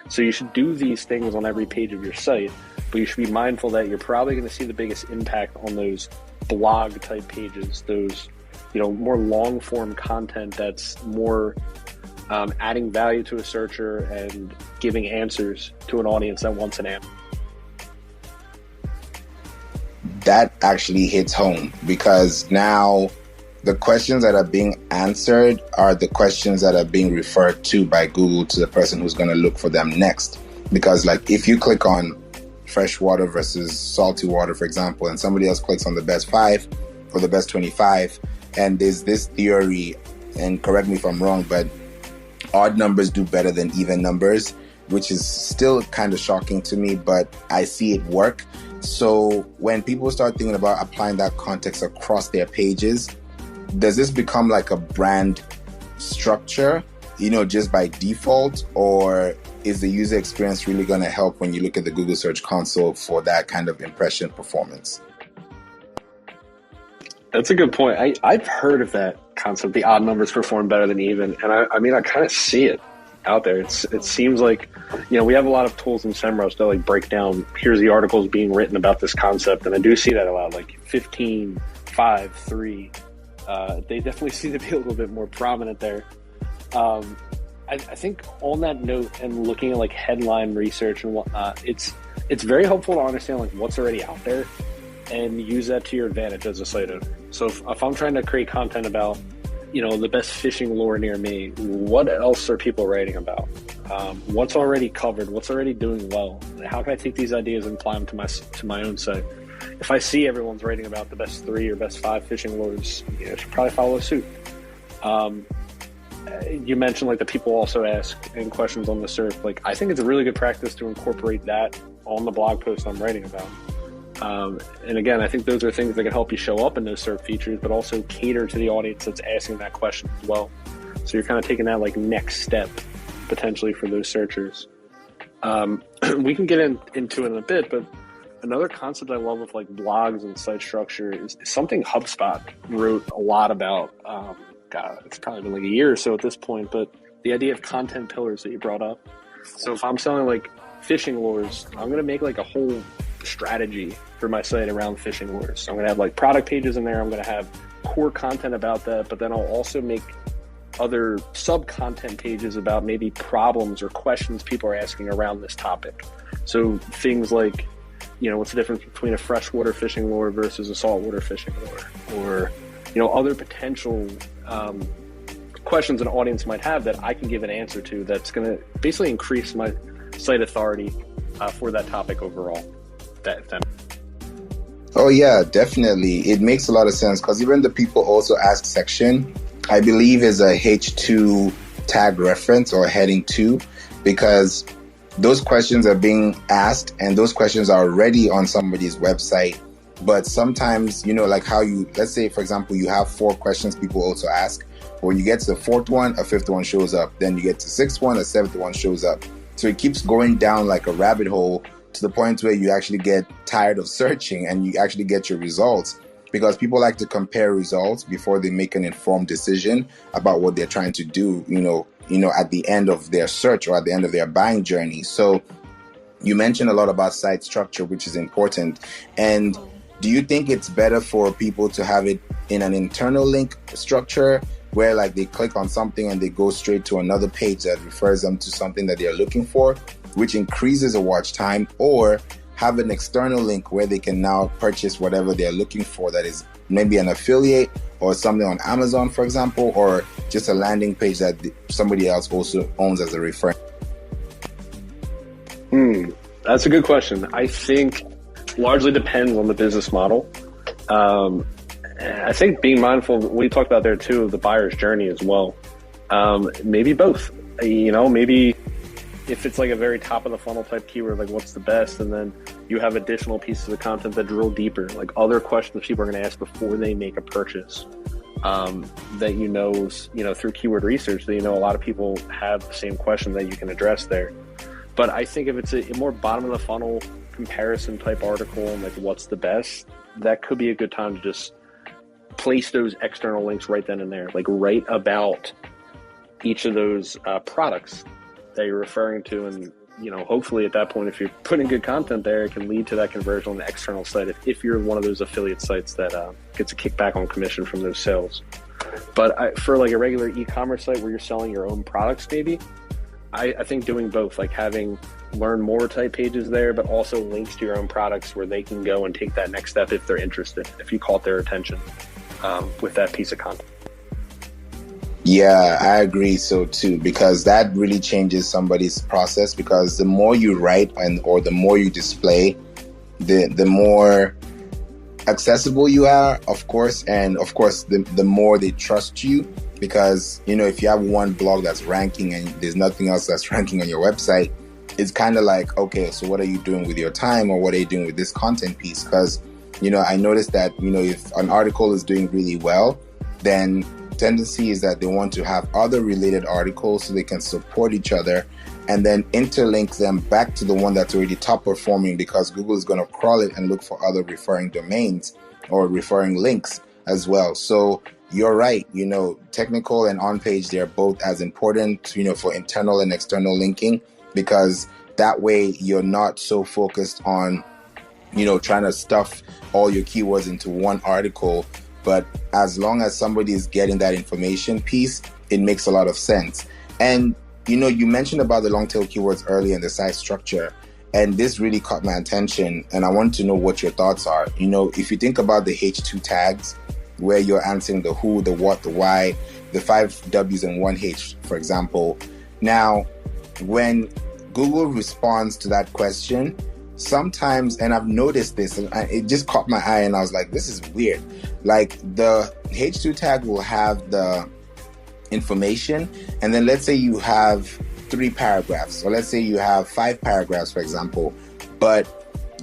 So you should do these things on every page of your site, but you should be mindful that you're probably going to see the biggest impact on those blog type pages, those, more long form content that's more adding value to a searcher and giving answers to an audience that wants an answer. That actually hits home, because now the questions that are being answered are the questions that are being referred to by Google to the person who's going to look for them next. Because if you click on freshwater versus salty water, for example, and somebody else clicks on the best 5 or the best 25, and there's this theory, and correct me if I'm wrong, but odd numbers do better than even numbers, which is still kind of shocking to me, but I see it work. So when people start thinking about applying that context across their pages, does this become like a brand structure, just by default, or is the user experience really going to help when you look at the Google Search Console for that kind of impression performance? That's a good point. I've heard of that concept, the odd numbers perform better than even. And I kind of see it out there. It seems like, we have a lot of tools in SEMrush that break down, here's the articles being written about this concept. And I do see that a lot, 15, 5, 3. They definitely seem to be a little bit more prominent there. I think on that note, and looking at headline research and whatnot, it's very helpful to understand what's already out there and use that to your advantage as a site owner. So if I'm trying to create content about, the best fishing lure near me, what else are people writing about? What's already covered? What's already doing well? How can I take these ideas and apply them to my own site? If I see everyone's writing about the best 3 or best 5 fishing lures, I should probably follow suit. You mentioned the people also ask in questions on the surf. I think it's a really good practice to incorporate that on the blog post I'm writing about. And again, I think those are things that can help you show up in those search features, but also cater to the audience that's asking that question as well. So you're kind of taking that next step potentially for those searchers. We can get into it in a bit, but another concept I love with blogs and site structure is something HubSpot wrote a lot about. It's probably been a year or so at this point, but the idea of content pillars that you brought up. So if I'm selling fishing lures, I'm going to make a whole strategy for my site around fishing lures. So I'm going to have product pages in there. I'm going to have core content about that, but then I'll also make other sub-content pages about maybe problems or questions people are asking around this topic. So things what's the difference between a freshwater fishing lure versus a saltwater fishing lure, or other potential questions an audience might have that I can give an answer to that's going to basically increase my site authority for that topic overall. Oh yeah, definitely. It makes a lot of sense, because even the people also ask section, I believe, is a H2 tag reference or heading 2, because those questions are being asked and those questions are already on somebody's website. But sometimes, let's say, for example, you have 4 questions people also ask. When you get to the 4th one, a 5th one shows up. Then you get to 6th one, a 7th one shows up. So it keeps going down like a rabbit hole to the point where you actually get tired of searching and you actually get your results, because people like to compare results before they make an informed decision about what they're trying to do, at the end of their search or at the end of their buying journey. So you mentioned a lot about site structure, which is important. And do you think it's better for people to have it in an internal link structure where they click on something and they go straight to another page that refers them to something that they're looking for, which increases the watch time, or have an external link where they can now purchase whatever they're looking for, that is maybe an affiliate or something on Amazon, for example, or just a landing page that somebody else also owns as a reference? That's a good question. I think largely depends on the business model. I think being mindful, we talked about there too, of the buyer's journey as well. Maybe both, maybe if it's like a very top of the funnel type keyword, like what's the best, and then you have additional pieces of content that drill deeper, like other questions people are going to ask before they make a purchase, that through keyword research, that a lot of people have the same question that you can address there. But I think if it's a more bottom of the funnel comparison type article and like what's the best, that could be a good time to just place those external links right then and there, like write about each of those products that you're referring to. And, hopefully at that point, if you're putting good content there, it can lead to that conversion on the external site if you're one of those affiliate sites that gets a kickback on commission from those sales. But for like a regular e-commerce site where you're selling your own products, maybe, I think doing both, like having learn more type pages there, but also links to your own products where they can go and take that next step if they're interested, if you caught their attention with that piece of content. Yeah, I agree so too, because that really changes somebody's process, because the more you write or the more you display, the more accessible you are, of course, and of course the more they trust you, because if you have one blog that's ranking and there's nothing else that's ranking on your website, it's kind of like, okay, so what are you doing with your time, or what are you doing with this content piece? Because I noticed that if an article is doing really well, then tendency is that they want to have other related articles so they can support each other and then interlink them back to the one that's already top performing, because Google is going to crawl it and look for other referring domains or referring links as well. So you're right, technical and on page, they're both as important, for internal and external linking, because that way you're not so focused on, trying to stuff all your keywords into one article. But as long as somebody is getting that information piece, it makes a lot of sense. And, you mentioned about the long tail keywords earlier and the site structure, and this really caught my attention. And I want to know what your thoughts are. If you think about the H2 tags, where you're answering the who, the what, the why, the 5 W's and 1 H, for example. Now, when Google responds to that question, sometimes, and I've noticed this, and it just caught my eye, and I was like, this is weird. Like, the H2 tag will have the information, and then let's say you have 3 paragraphs, or let's say you have 5 paragraphs, for example, but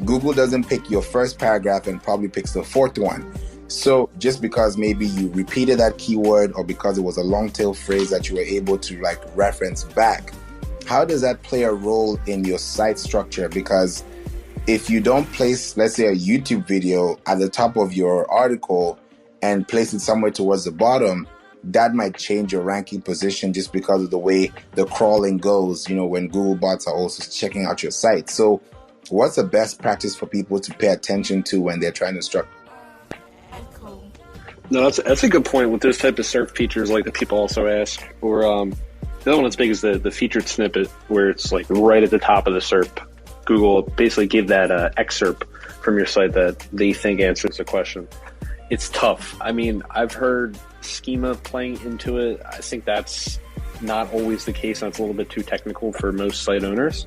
Google doesn't pick your first paragraph and probably picks the 4th one. So just because maybe you repeated that keyword, or because it was a long tail phrase that you were able to reference back, how does that play a role in your site structure? Because if you don't place, let's say, a YouTube video at the top of your article and place it somewhere towards the bottom, that might change your ranking position just because of the way the crawling goes, when Google bots are also checking out your site. So what's the best practice for people to pay attention to when they're trying to structure? No, that's a good point with those type of SERP features, like that people also ask. Or the other one that's big is the featured snippet, where it's like right at the top of the SERP. Google basically give that excerpt from your site that they think answers the question. It's tough. I mean, I've heard schema playing into it. I think that's not always the case, and it's a little bit too technical for most site owners.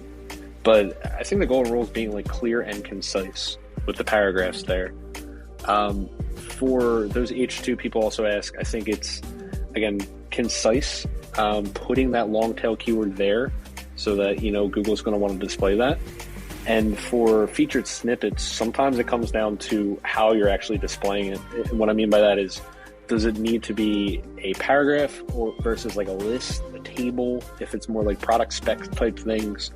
But I think the golden rule is being clear and concise with the paragraphs there. For those H2, people also ask, I think it's, again, concise, putting that long tail keyword there so that, Google's going to want to display that. And for featured snippets, sometimes it comes down to how you're actually displaying it. And what I mean by that is, does it need to be a paragraph or versus a list, a table, if it's more product spec type things?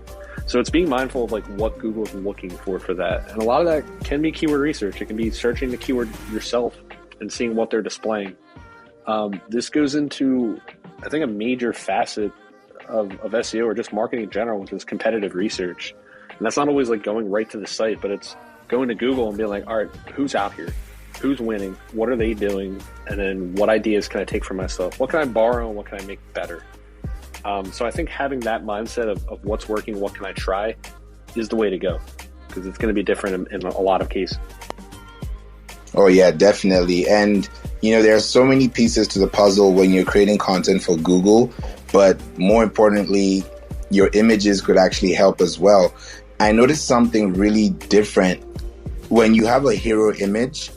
So it's being mindful of what Google's looking for that. And a lot of that can be keyword research. It can be searching the keyword yourself and seeing what they're displaying. This goes into, I think, a major facet of SEO or just marketing in general, which is competitive research. And that's not always going right to the site, but it's going to Google and being all right, who's out here? Who's winning? What are they doing? And then what ideas can I take for myself? What can I borrow and what can I make better? So I think having that mindset of what's working, what can I try, is the way to go, because it's going to be different in a lot of cases. Oh yeah, definitely. And there are so many pieces to the puzzle when you're creating content for Google, but more importantly, your images could actually help as well. I noticed something really different when you have a hero image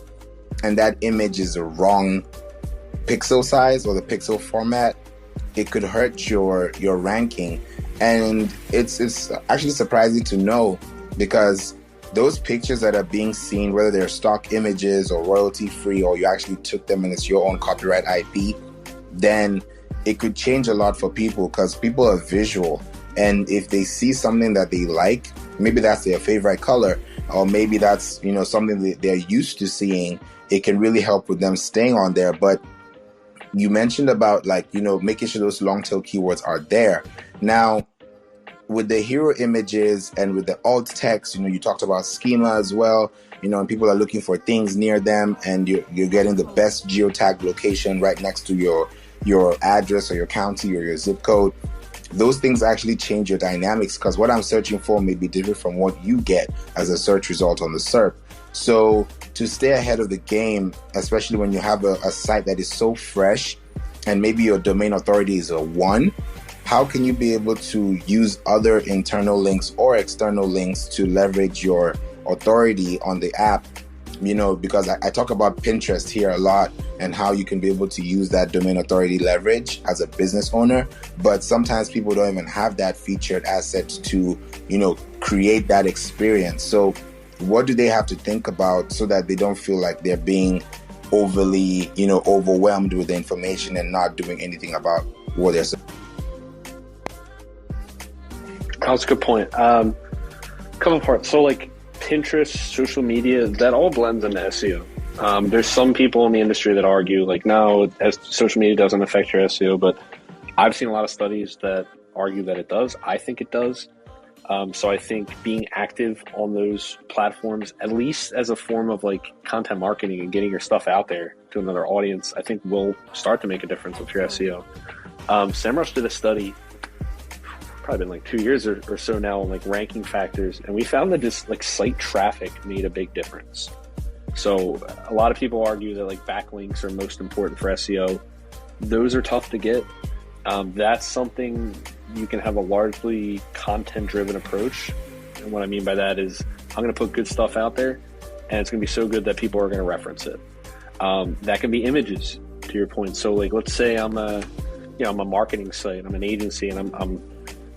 and that image is the wrong pixel size or the pixel format. It could hurt your ranking, and it's actually surprising to know, because those pictures that are being seen, whether they're stock images or royalty free, or you actually took them and it's your own copyright IP, then it could change a lot for people, because people are visual, and if they see something that they like, maybe that's their favorite color, or maybe that's something that they're used to seeing, it can really help with them staying on there. But you mentioned about making sure those long tail keywords are there. Now, with the hero images and with the alt text, you talked about schema as well, and people are looking for things near them, and you're getting the best geotag location right next to your address or your county or your zip code. Those things actually change your dynamics, because what I'm searching for may be different from what you get as a search result on the SERP. So to stay ahead of the game, especially when you have a site that is so fresh and maybe your domain authority is a 1, how can you be able to use other internal links or external links to leverage your authority on the app? Because I talk about Pinterest here a lot and how you can be able to use that domain authority leverage as a business owner, but sometimes people don't even have that featured asset to, create that experience. So what do they have to think about so that they don't feel like they're being overly, overwhelmed with the information and not doing anything about what they're saying? That's a good point. Couple of parts. So Pinterest, social media, that all blends into SEO. There's some people in the industry that argue no, social media doesn't affect your SEO, but I've seen a lot of studies that argue that it does. I think it does. So I think being active on those platforms, at least as a form of content marketing and getting your stuff out there to another audience, I think will start to make a difference with your SEO. SEMrush did a study, probably been 2 years or so now, on ranking factors, and we found that just site traffic made a big difference. So a lot of people argue that backlinks are most important for SEO. Those are tough to get. That's something you can have a largely content-driven approach. And what I mean by that is I'm going to put good stuff out there, and it's going to be so good that people are going to reference it. That can be images, to your point. So let's say I'm a marketing site, I'm an agency, and I'm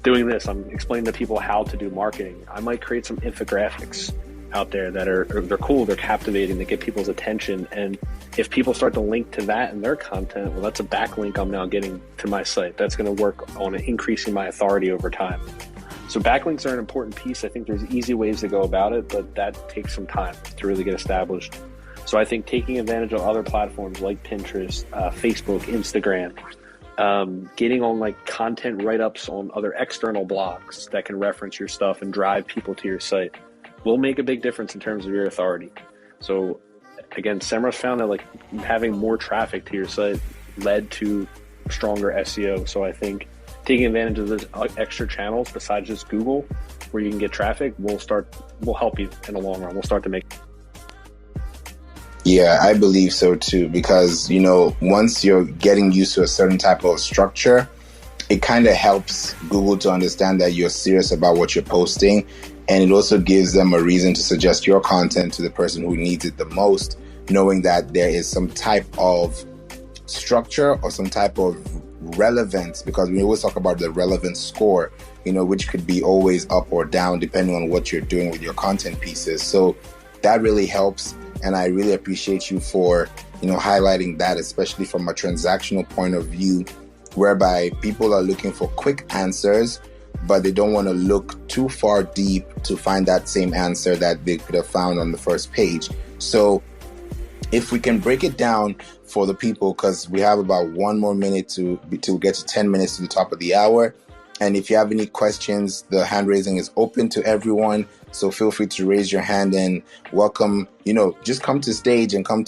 doing this. I'm explaining to people how to do marketing. I might create some infographics out there that they're cool, they're captivating, they get people's attention, and if people start to link to that in their content, well, that's a backlink I'm now getting to my site. That's going to work on increasing my authority over time. So backlinks are an important piece. I think there's easy ways to go about it, but that takes some time to really get established. So I think taking advantage of other platforms like Pinterest, Facebook, Instagram, getting on content write-ups on other external blogs that can reference your stuff and drive people to your site will make a big difference in terms of your authority. So again, SEMrush found that having more traffic to your site led to stronger SEO. So I think taking advantage of those extra channels besides just Google, where you can get traffic, will help you in the long run. We'll start to make. Yeah, I believe so too, because once you're getting used to a certain type of structure, it kind of helps Google to understand that you're serious about what you're posting. And it also gives them a reason to suggest your content to the person who needs it the most, knowing that there is some type of structure or some type of relevance, because we always talk about the relevance score, which could be always up or down depending on what you're doing with your content pieces. So that really helps. And I really appreciate you for, highlighting that, especially from a transactional point of view, whereby people are looking for quick answers, but they don't want to look too far deep to find that same answer that they could have found on the first page. So if we can break it down for the people, because we have about 1 more minute to get to 10 minutes to the top of the hour. And if you have any questions, the hand raising is open to everyone. So feel free to raise your hand and welcome, just come to stage and come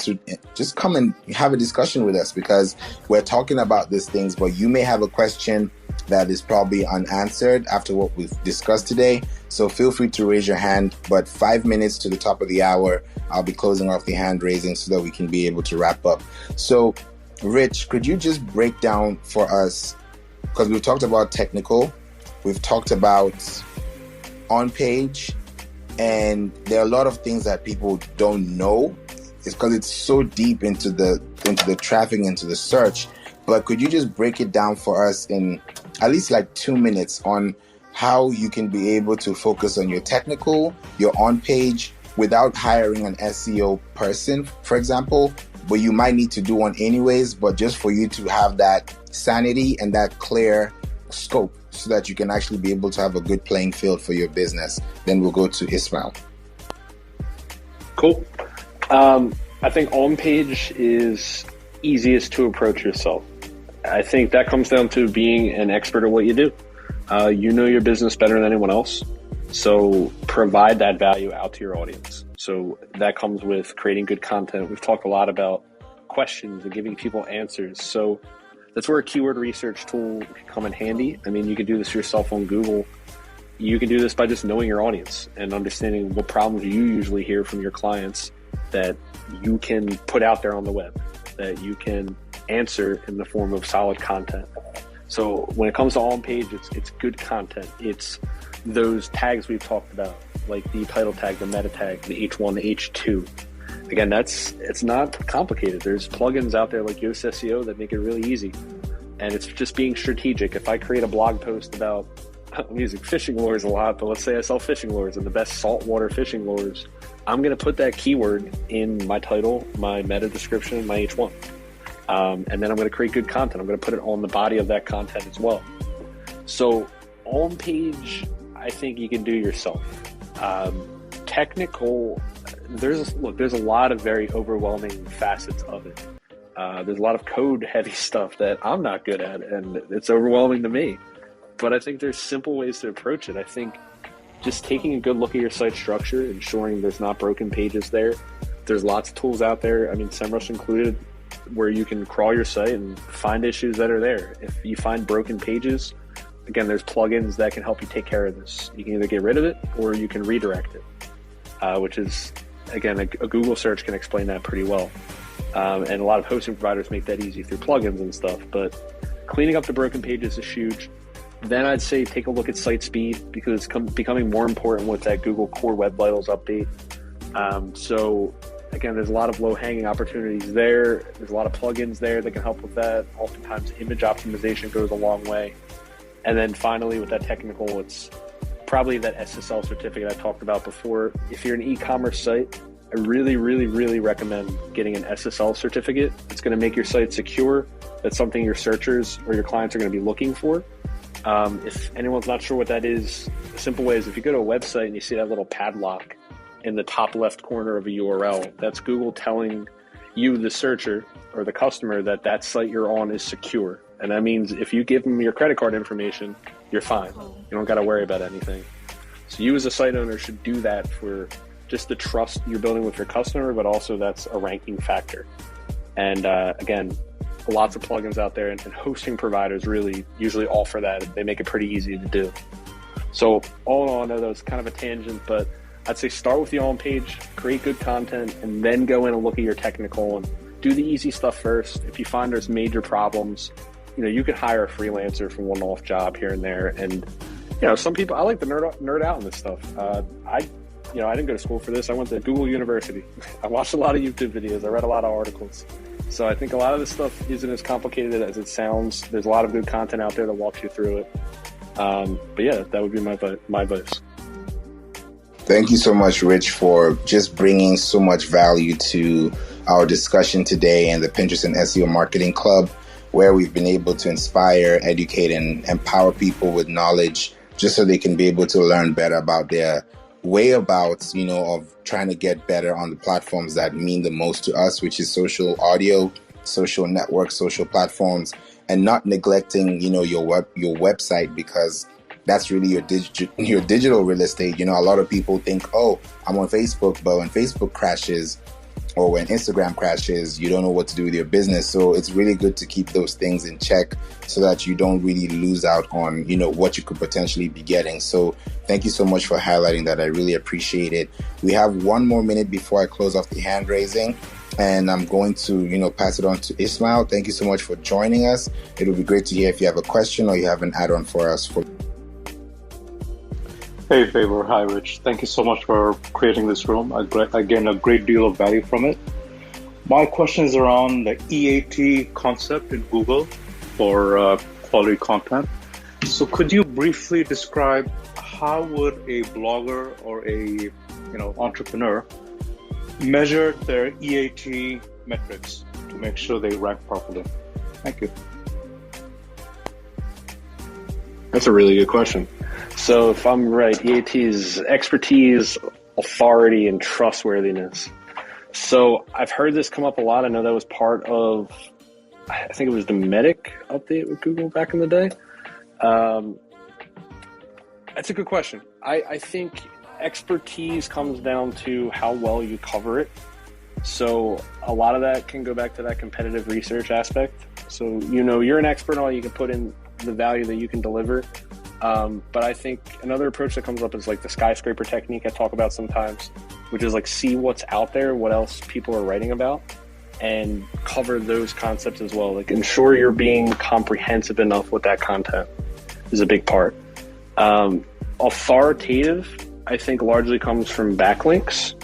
and have a discussion with us, because we're talking about these things, but you may have a question that is probably unanswered after what we've discussed today. So feel free to raise your hand, but 5 minutes to the top of the hour, I'll be closing off the hand raising so that we can be able to wrap up. So Rich, could you just break down for us, because we've talked about technical, we've talked about on page, and there are a lot of things that people don't know. It's because it's so deep into the traffic, into the search. But could you just break it down for us in at least like 2 minutes on how you can be able to focus on your technical, your on page, without hiring an SEO person, for example, but you might need to do one anyways, but just for you to have that sanity and that clear scope so that you can actually be able to have a good playing field for your business. Then we'll go to Ismail. Cool. I think on page is easiest to approach yourself. I think that comes down to being an expert at what you do. You know your business better than anyone else. So provide that value out to your audience. So that comes with creating good content. We've talked a lot about questions and giving people answers. So that's where a keyword research tool can come in handy. I mean, you can do this yourself on Google. You can do this by just knowing your audience and understanding what problems you usually hear from your clients that you can put out there on the web, that you can answer in the form of solid content. So when it comes to on page, it's good content. It's those tags we've talked about, like the title tag, the meta tag, the H1, the H2. Again, it's not complicated. There's plugins out there like Yoast SEO that make it really easy. And it's just being strategic. If I create a blog post about, I'm using fishing lures a lot, but let's say I sell fishing lures and the best saltwater fishing lures, I'm going to put that keyword in my title, my meta description, my H1. And then I'm going to create good content. I'm going to put it on the body of that content as well. So on page, I think you can do yourself. Technical, there's a lot of very overwhelming facets of it. There's a lot of code heavy stuff that I'm not good at, and it's overwhelming to me. But I think there's simple ways to approach it. I think just taking a good look at your site structure, ensuring there's not broken pages there. There's lots of tools out there, I mean, SEMrush included, where you can crawl your site and find issues that are there. If you find broken pages, again, there's plugins that can help you take care of this. You can either get rid of it or you can redirect it, which is, again, a Google search can explain that pretty well. And a lot of hosting providers make that easy through plugins and stuff, but cleaning up the broken pages is huge. Then I'd say take a look at site speed, because it's becoming more important with that Google Core Web Vitals update. So again, there's a lot of low-hanging opportunities there. There's a lot of plugins there that can help with that. Oftentimes image optimization goes a long way. And then finally with that technical, it's probably that SSL certificate I talked about before. If you're an e-commerce site, I really, really, really recommend getting an SSL certificate. It's going to make your site secure. That's something your searchers or your clients are going to be looking for. If anyone's not sure what that is, the simple way is if you go to a website and you see that little padlock in the top left corner of a URL, that's Google telling you, the searcher or the customer, that that site you're on is secure. And that means if you give them your credit card information, you're fine. You don't got to worry about anything. So you as a site owner should do that for just the trust you're building with your customer, but also that's a ranking factor. And again, lots of plugins out there and hosting providers really usually offer that. They make it pretty easy to do. So all in all, I know that was kind of a tangent, but I'd say start with the on page, create good content, and then go in and look at your technical and do the easy stuff first. If you find there's major problems, you could hire a freelancer for one-off job here and there. And, some people, I like to nerd out on this stuff. I didn't go to school for this. I went to Google University. I watched a lot of YouTube videos. I read a lot of articles. So I think a lot of this stuff isn't as complicated as it sounds. There's a lot of good content out there that walks you through it. But yeah, that would be my advice. Thank you so much, Rich, for just bringing so much value to our discussion today and the Pinterest and SEO Marketing Club, where we've been able to inspire, educate, and empower people with knowledge just so they can be able to learn better about their whereabouts, of trying to get better on the platforms that mean the most to us, which is social audio, social networks, social platforms, and not neglecting, your website, because that's really your digital real estate. A lot of people think, oh, I'm on Facebook, but when Facebook crashes or when Instagram crashes, you don't know what to do with your business. So it's really good to keep those things in check so that you don't really lose out on, what you could potentially be getting. So thank you so much for highlighting that. I really appreciate it. We have 1 more minute before I close off the hand raising, and I'm going to, pass it on to Ismail. Thank you so much for joining us. It would be great to hear if you have a question or you have an add-on for us. Hey, Favor. Hi, Rich. Thank you so much for creating this room. I gained a great deal of value from it. My question is around the EAT concept in Google for quality content. So could you briefly describe how would a blogger or a entrepreneur measure their EAT metrics to make sure they rank properly? Thank you. That's a really good question. So if I'm right, EAT is expertise, authority, and trustworthiness. So I've heard this come up a lot. I know that was part of, I think it was the Medic update with Google back in the day. That's a good question. I think expertise comes down to how well you cover it. So a lot of that can go back to that competitive research aspect. So, you're an expert on all, you can put in the value that you can deliver. But I think another approach that comes up is like the skyscraper technique I talk about sometimes, which is like see what's out there, what else people are writing about, and cover those concepts as well. Like ensure you're being comprehensive enough with that content is a big part. Authoritative, I think, largely comes from backlinks.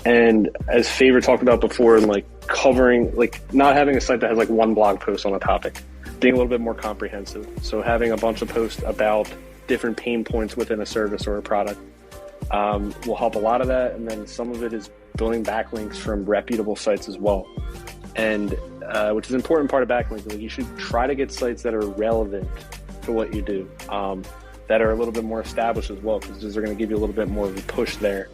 And as Favor talked about before, like covering, like not having a site that has like one blog post on a topic, being a little bit more comprehensive. So having a bunch of posts about different pain points within a service or a product will help a lot of that. And then some of it is building backlinks from reputable sites as well. And which is an important part of backlinks. Like you should try to get sites that are relevant to what you do, that are a little bit more established as well, because those are going to give you a little bit more of a push there.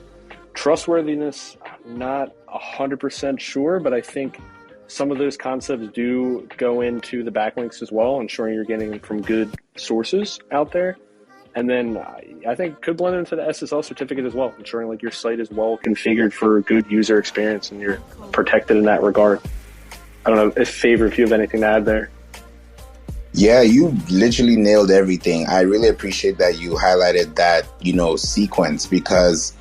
Trustworthiness, I'm not 100% sure, but I think some of those concepts do go into the backlinks as well, ensuring you're getting them from good sources out there. And then I think could blend into the SSL certificate as well, ensuring like your site is well configured for a good user experience and you're protected in that regard. I don't know if you have anything to add there. Yeah, you literally nailed everything. I really appreciate that you highlighted that, sequence, because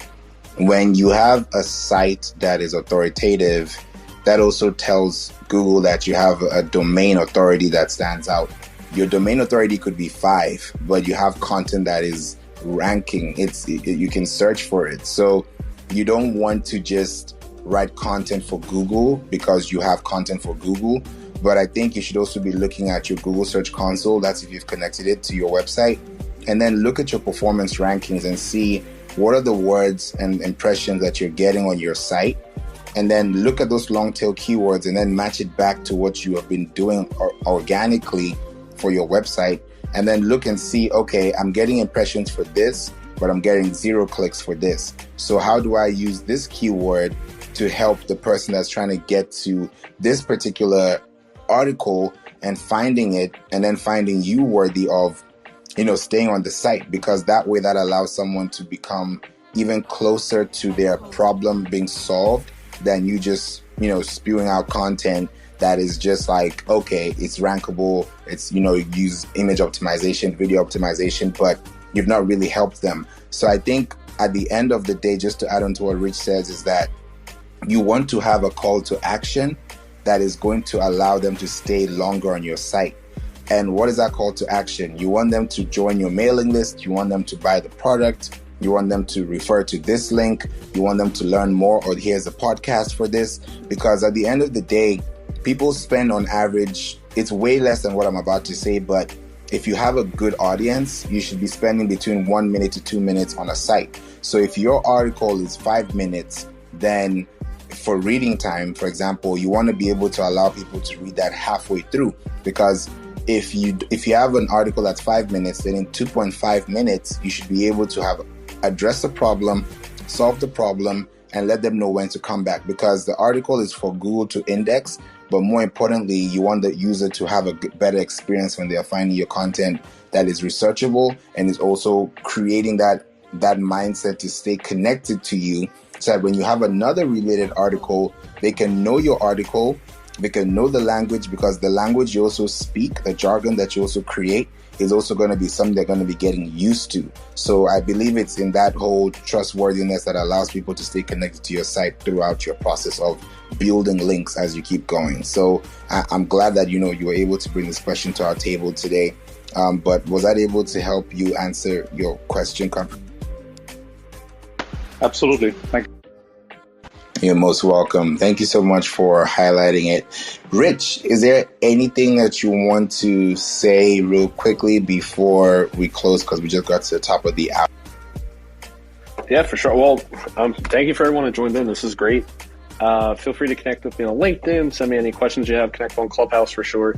when you have a site that is authoritative, that also tells Google that you have a domain authority that stands out. Your domain authority could be 5, but you have content that is ranking. You can search for it. So you don't want to just write content for Google because you have content for Google. But I think you should also be looking at your Google Search Console. That's if you've connected it to your website. And then look at your performance rankings and see what are the words and impressions that you're getting on your site. And then look at those long tail keywords and then match it back to what you have been doing organically for your website. And then look and see, okay, I'm getting impressions for this, but I'm getting 0 clicks for this. So how do I use this keyword to help the person that's trying to get to this particular article and finding it, and then finding you worthy of, staying on the site? Because that way that allows someone to become even closer to their problem being solved than you just, spewing out content that is just like, okay, it's rankable, it's, use image optimization, video optimization, but you've not really helped them. So I think at the end of the day, just to add on to what Rich says, is that you want to have a call to action that is going to allow them to stay longer on your site. And what is that call to action? You want them to join your mailing list. You want them to buy the product. You want them to refer to this link. You want them to learn more, or here's a podcast for this. Because at the end of the day, people spend on average, it's way less than what I'm about to say, but if you have a good audience, you should be spending between 1 minute to 2 minutes on a site. So if your article is 5 minutes, then for reading time, for example, you want to be able to allow people to read that halfway through. Because if you have an article that's 5 minutes, then in 2.5 minutes, you should be able to have address the problem, solve the problem, and let them know when to come back. Because the article is for Google to index, but more importantly, you want the user to have a better experience when they are finding your content that is researchable and is also creating that mindset to stay connected to you, so that when you have another related article, they can know your article, they can know the language, because the language you also speak, the jargon that you also create, is also going to be something they're going to be getting used to. So I believe it's in that whole trustworthiness that allows people to stay connected to your site throughout your process of building links as you keep going. So I'm glad that, you were able to bring this question to our table today. But was that able to help you answer your question? Absolutely. Thank you. You're most welcome. Thank you so much for highlighting it. Rich, is there anything that you want to say real quickly before we close? Because we just got to the top of the hour. Yeah, for sure. Well, thank you for everyone who joined in. This is great. Feel free to connect with me on LinkedIn. Send me any questions you have. Connect on Clubhouse for sure.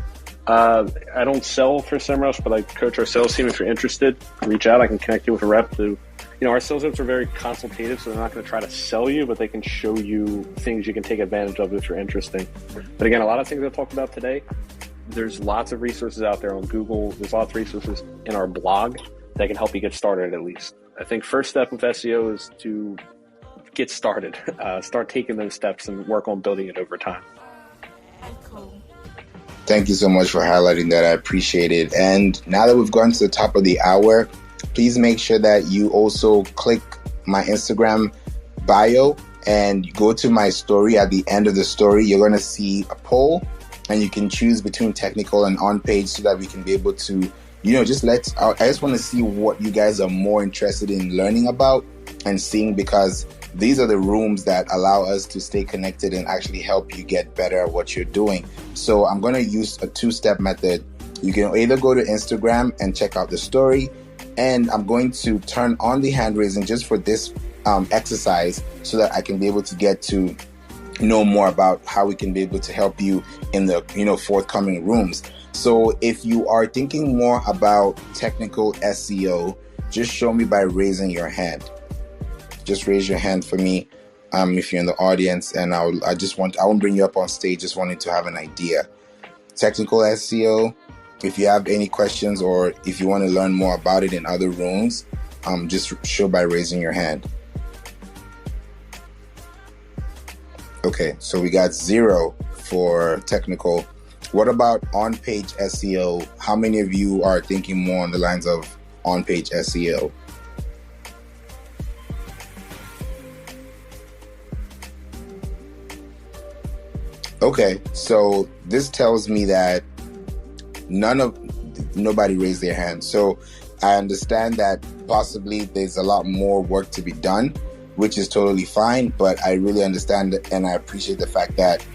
I don't sell for SEMrush, but I coach our sales team. If you're interested, reach out. I can connect you with a rep to, our sales reps are very consultative, so they're not going to try to sell you, but they can show you things you can take advantage of if you're interested. But again, a lot of things I talked about today, there's lots of resources out there on Google. There's lots of resources in our blog that can help you get started at least. I think first step with SEO is to get started. Start taking those steps and work on building it over time. Thank you so much for highlighting that. I appreciate it. And now that we've gone to the top of the hour, please make sure that you also click my Instagram bio and go to my story. At the end of the story, you're going to see a poll and you can choose between technical and on page so that we can be able to, I just want to see what you guys are more interested in learning about and seeing, because these are the rooms that allow us to stay connected and actually help you get better at what you're doing. So I'm going to use a two-step method. You can either go to Instagram and check out the story, and I'm going to turn on the hand raising just for this exercise so that I can be able to get to know more about how we can be able to help you in the forthcoming rooms. So if you are thinking more about technical SEO, just show me by raising your hand. Just raise your hand for me if you're in the audience, and I won't bring you up on stage, just wanting to have an idea. Technical SEO, if you have any questions or if you want to learn more about it in other rooms, just show by raising your hand. Okay, so we got 0 for technical. What about on-page SEO? How many of you are thinking more on the lines of on-page SEO? Okay, so this tells me that nobody raised their hand. So I understand that possibly there's a lot more work to be done, which is totally fine, but I really understand and I appreciate the fact that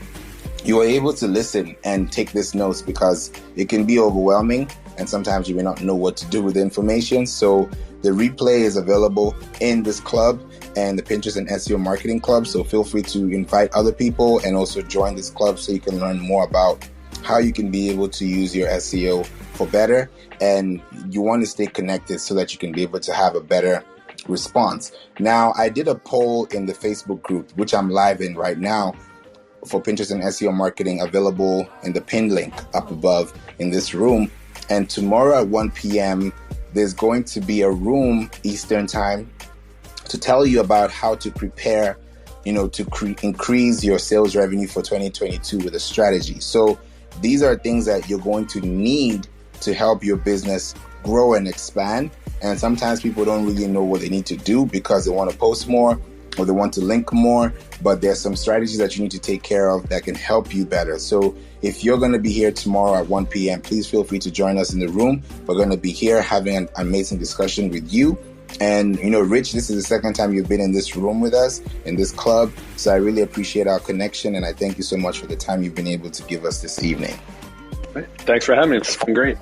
you are able to listen and take this notes, because it can be overwhelming and sometimes you may not know what to do with the information. So the replay is available in this club and the Pinterest and SEO Marketing Club. So feel free to invite other people and also join this club so you can learn more about how you can be able to use your SEO for better. And you want to stay connected so that you can be able to have a better response. Now, I did a poll in the Facebook group, which I'm live in right now, for Pinterest and SEO Marketing, available in the pinned link up above in this room. And tomorrow at 1 p.m., there's going to be a room Eastern time to tell you about how to prepare, to increase your sales revenue for 2022 with a strategy. So these are things that you're going to need to help your business grow and expand. And sometimes people don't really know what they need to do because they want to post more or they want to link more, but there's some strategies that you need to take care of that can help you better. So if you're going to be here tomorrow at 1 p.m., please feel free to join us in the room. We're going to be here having an amazing discussion with you. And, Rich, this is the second time you've been in this room with us, in this club. So I really appreciate our connection. And I thank you so much for the time you've been able to give us this evening. Thanks for having me. It's been great.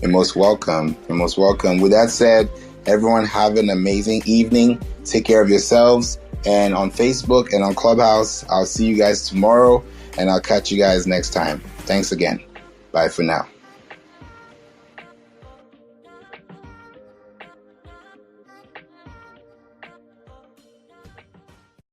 You're most welcome. You're most welcome. With that said, everyone have an amazing evening. Take care of yourselves. And on Facebook and on Clubhouse, I'll see you guys tomorrow. And I'll catch you guys next time. Thanks again. Bye for now.